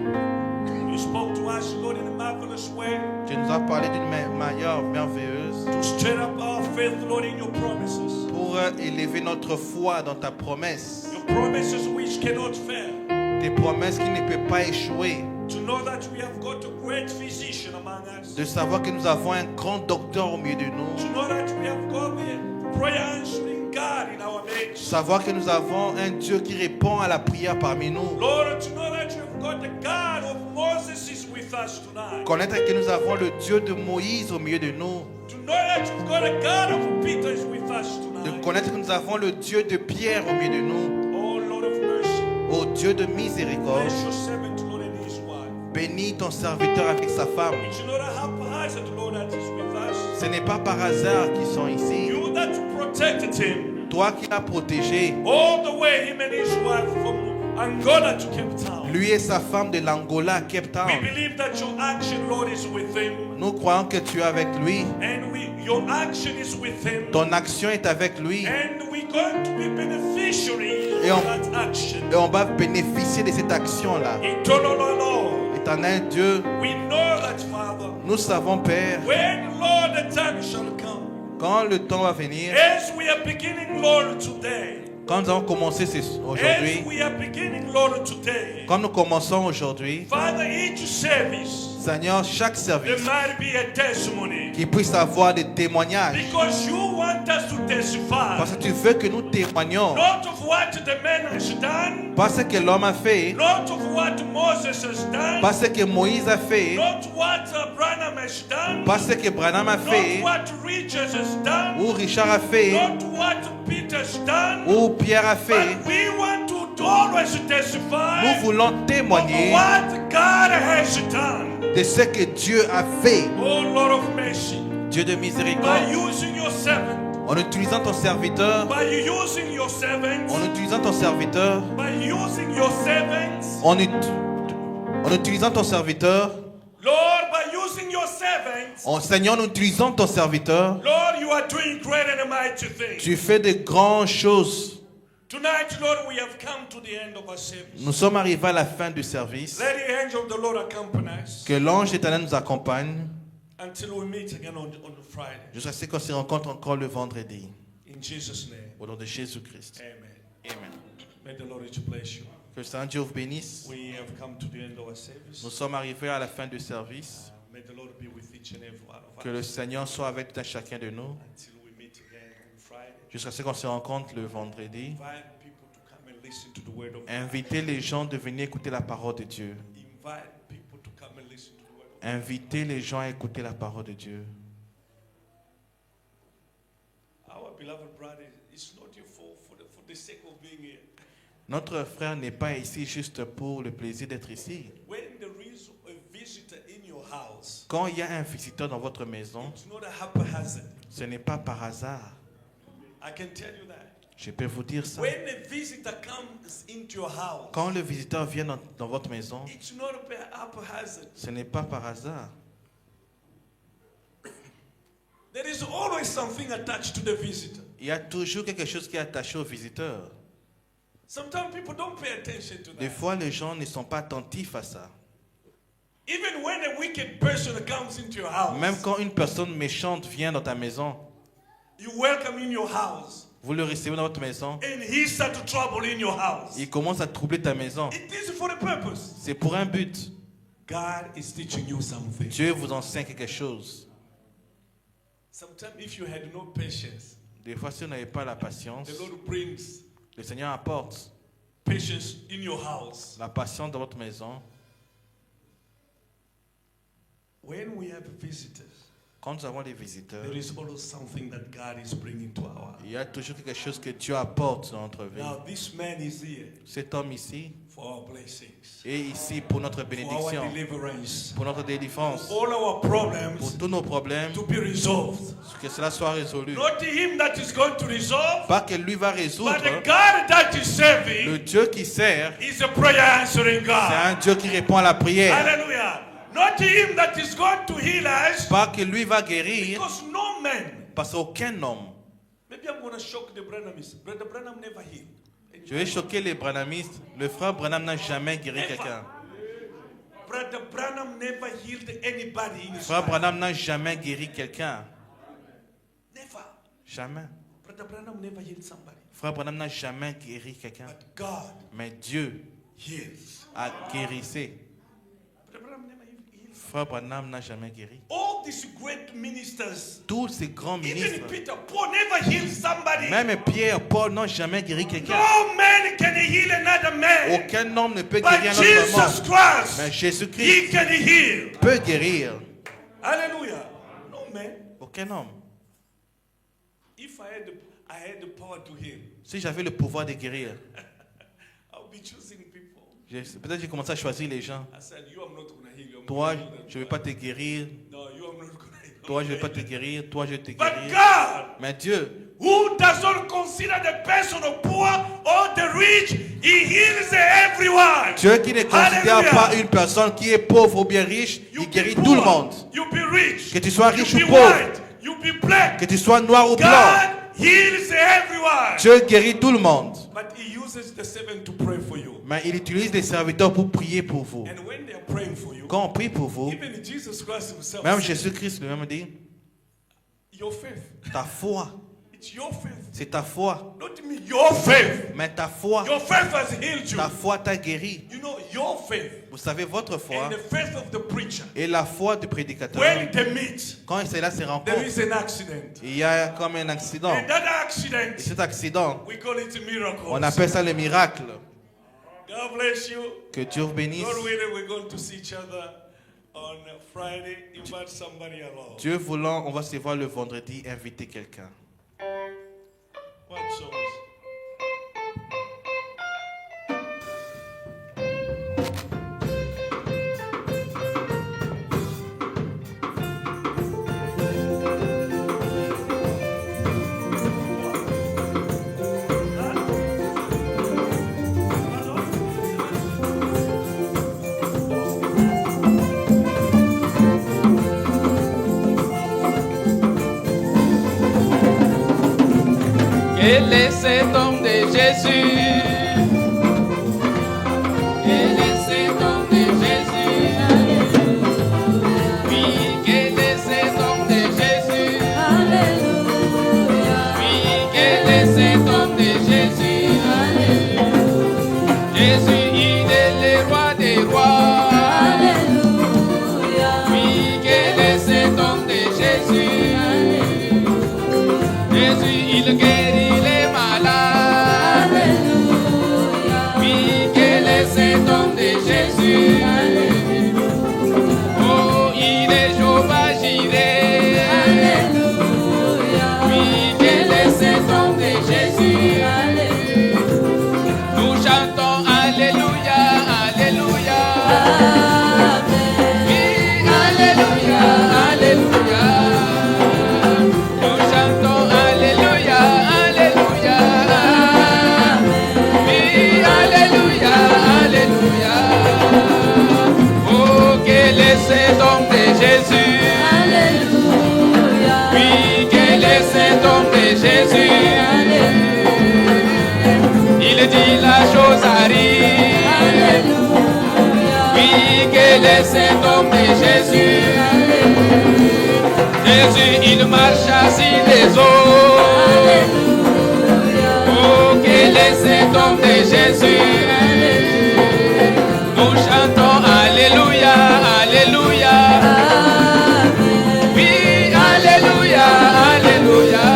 you spoke to us, Lord, in a marvelous way tu nous as parlé d'une manière merveilleuse to stir up our faith, Lord, in your promises. pour élever notre foi dans ta promesse. Your promises which cannot fail. Tes promesses qui ne peuvent pas échouer. To know that we have got a great physician among us. De savoir que nous avons un grand docteur au milieu de nous. To know that we have got a prayer answering God in our midst. Savoir que nous avons un Dieu qui répond à la prière parmi nous. Lord, to know that you have got the God of Moses is with us tonight. Connaître que nous avons le Dieu de Moïse au milieu de nous. To know that you've got a God of Peter is with us De tonight. connaître que nous avons le Dieu de Pierre au milieu de nous. Oh Lord of mercy, Ô Dieu de miséricorde, bless your servant, Lord, and his wife. bénis ton serviteur avec sa femme. It's not a haphazard, Lord, that is with us. Ce n'est pas par hasard qu'ils sont ici. You that protected him Toi qui l'as protégé, all the way, him and his wife from Angola to Cape Town. lui et sa femme de l'Angola à Cape We Town. believe that your action, Lord, is with him. Nous croyons que tu es avec lui. And your action is with him. Ton action est avec lui. And we're going to be beneficiaries Et of that action. Et on va bénéficier de cette action-là. Eternal Lord, Éternel Dieu, we know that Father, Nous savons, Père, when, Lord, the time shall come, quand le temps va venir, as we are beginning, Lord, today, quand nous allons commencer aujourd'hui, as we are beginning, Lord, today, quand nous commençons aujourd'hui, Father, each service, Seigneur, chaque there service, might be a testimony. qu'il puisse avoir des témoignages. Because you want us to testify, Parce que tu veux que nous témoignions. not of what the man has done, Pas ce que l'homme a fait, not of what Moses has done, pas ce que Moïse a fait, not what Branham has done, pas ce que Branham a not fait, what Richard has done, ou Richard a fait, not what Peter has done, ou Pierre a fait. but we want to always testify Nous voulons of témoigner what God has done. de ce que Dieu a fait. Oh Lord of mercy, Dieu de by miséricorde, using your servant, en utilisant ton serviteur, by using your servants, en utilisant ton serviteur, by using your servants, en utilisant ton serviteur, Lord, by using your servants, Seigneur, en utilisant ton serviteur, Lord, you are doing great and mighty things. tu fais de grandes choses. Tonight, Lord, we have come to the end of our service. Nous sommes arrivés à la fin du service. Let the angel of the Lord accompany us Que l'ange éternel nous accompagne until we meet again on Friday. jusqu'à ce qu'on se rencontre encore le vendredi. In Jesus' name, Au nom de Jésus-Christ. amen. Amen. May the Lord richly bless you. Que le Seigneur Dieu vous bénisse. We have come to the end of our service. Nous sommes arrivés à la fin du service. May the Lord be with each and every one of Que us le Seigneur soit avec tout un chacun de nous until we meet again on Friday. jusqu'à ce qu'on se rencontre le vendredi. Invite people to come and listen to the word of God. Invitez les gens de venir écouter la parole de Dieu. Invite people to come and listen to the word of God. Invitez les gens à écouter la parole de Dieu. Our beloved brother is not here for the sake of being here. Notre frère n'est pas ici juste pour le plaisir d'être ici. When there is a visitor in your house, Quand il y a un visiteur dans votre maison, it's not a haphazard. ce n'est pas par hasard. I can tell you that. Je peux vous dire ça. When a visitor comes into your house, Quand le visiteur vient dans votre maison, it's not a haphazard. ce n'est pas par hasard. There is always something attached to the visitor. Il y a toujours quelque chose qui est attaché au visiteur. Sometimes people don't pay attention to Des that. fois, les gens ne sont pas attentifs à ça. Even when a wicked person comes into your house, Même quand une personne méchante vient dans ta maison, you welcome in your house, vous le recevez dans votre maison, and he start to trouble in your house. il commence à troubler ta maison. It is for a purpose. C'est pour un but. God is teaching you something. Dieu vous enseigne quelque chose. Sometimes if you had no patience, Des fois, si vous n'avez pas la patience, the Lord brings le Seigneur apporte patience in your house. la patience dans votre maison. When we have visitors, Quand nous avons des visiteurs, there is always something that God is bringing to our il y a toujours quelque chose que Dieu apporte dans notre vie. Now this man is here Cet homme ici for our blessings, est ici pour notre for our bénédiction, deliverance, pour notre délivrance, all our pour problems tous nos problèmes, to be resolved. que cela soit résolu. Not him that is going to resolve, Pas que lui va but résoudre. the God that is Le serving Dieu qui sert, is a prayer answering c'est God. un Dieu qui répond à la prière. Hallelujah. Not him that is going to heal us, Pas que lui va guérir, because no man. parce qu'aucun homme. Maybe I'm going to shock the Branhamists. Brother Branham never healed. Je vais choquer les branhamistes. Le frère Branham n'a jamais guéri quelqu'un. Brother Branham never healed anybody in Le his frère life. Branham n'a jamais guéri quelqu'un. Never. Jamais. Brother Branham never healed somebody. Le frère Branham n'a jamais guéri quelqu'un. But God Mais Dieu heals. a guérissé. Brother Branham never healed. Le frère Branham n'a jamais guéri. All these great ministers, Tous ces grands even ministres, Peter, Paul never healed somebody. même Pierre, Paul n'ont jamais guéri quelqu'un. No man can heal another man. Aucun homme ne peut But guérir un autre Jesus homme. Christ, Mais he Jésus-Christ can heal. peut guérir. Hallelujah. No man. Aucun homme. If I had the power to heal, Si j'avais le pouvoir de guérir, I'll be choosing people. peut-être j'ai commencé à choisir les gens. I said, you are not going to heal. I'm Toi, gonna heal je ne vais them. pas te guérir. No, you are not going to heal. Toi, je ne vais pas te guérir. Toi, je vais te But guérir. God, Mais Dieu, who does not consider the person of poor or the rich, he heals everyone. Dieu qui ne considère Hallelujah. pas une personne qui est pauvre ou bien riche, You il be guérit poor, tout le monde. you be rich, Que tu sois riche you ou be pauvre, white, you be black. que tu sois noir ou blanc, God heals everyone. Dieu guérit tout le monde. But he uses uses the servant to pray for you. Mais il utilise des serviteurs pour prier pour vous. And when they are praying for you, Quand on prie pour vous, even Jesus Christ himself même said, Jésus-Christ lui-même dit, your faith. ta foi, It's your faith. c'est ta foi. Not me, your faith. Mais ta foi, Your faith has healed you. ta foi t'a guéri. You know, your faith Vous savez, votre foi and the faith of the preacher, et la foi du prédicateur, when they meet, quand cela se there rencontre, is an accident. il y a comme un accident. And that Et accident, cet accident, we call it miracles. on appelle ça le miracle. God bless you. Que Dieu vous bénisse. God willing, we're going to see each other on Friday. Invite somebody along. Dieu voulant, on va se voir le vendredi, inviter quelqu'un. What songs? Quel est cet homme de Jésus? Quel est cet homme de Jésus? Oui, quel est cet homme de Jésus? Oui, quel est cet homme de Jésus? Jésus, il est le roi des rois. Oui, quel est cet homme de Jésus? Jésus, il guérit les malades. Oui, quel est cet homme de Jésus? Oh, il est Jéhovah Jireh. Oui, quel est cet homme de Jésus? Nous chantons Alléluia, Alléluia. Oui, Alléluia, Alléluia. Nous chantons Alléluia, Alléluia. Oui, Alléluia, Alléluia. Oh, quel est cet homme de Jésus? Oui, quel est cet homme de Jésus? Il dit la chose arrive. Oui, quel est cet homme de Jésus? Jésus, il marche assis les eaux. Oh, quel est cet homme de Jésus? Nous chantons Alléluia, Alléluia. Oui, Alléluia, Alléluia.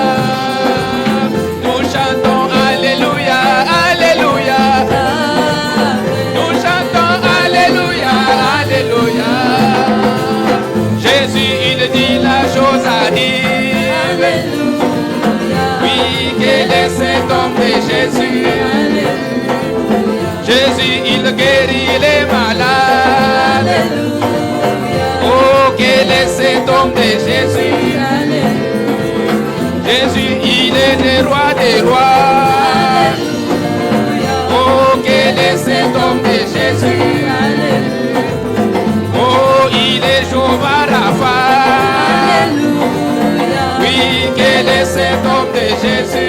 Nous chantons Alléluia, Alléluia. Nous chantons Alléluia, Alléluia. Jésus, il dit la chose arrive. Oui, quel est cet homme de Jésus? Jésus, il guérit les malades. Oh, quel est cet homme de Jésus? Jésus, il est le roi des rois. Oh, quel est cet homme de Jésus? Oh, il est Jéhovah Rapha. Oui, quel est cet homme de Jésus?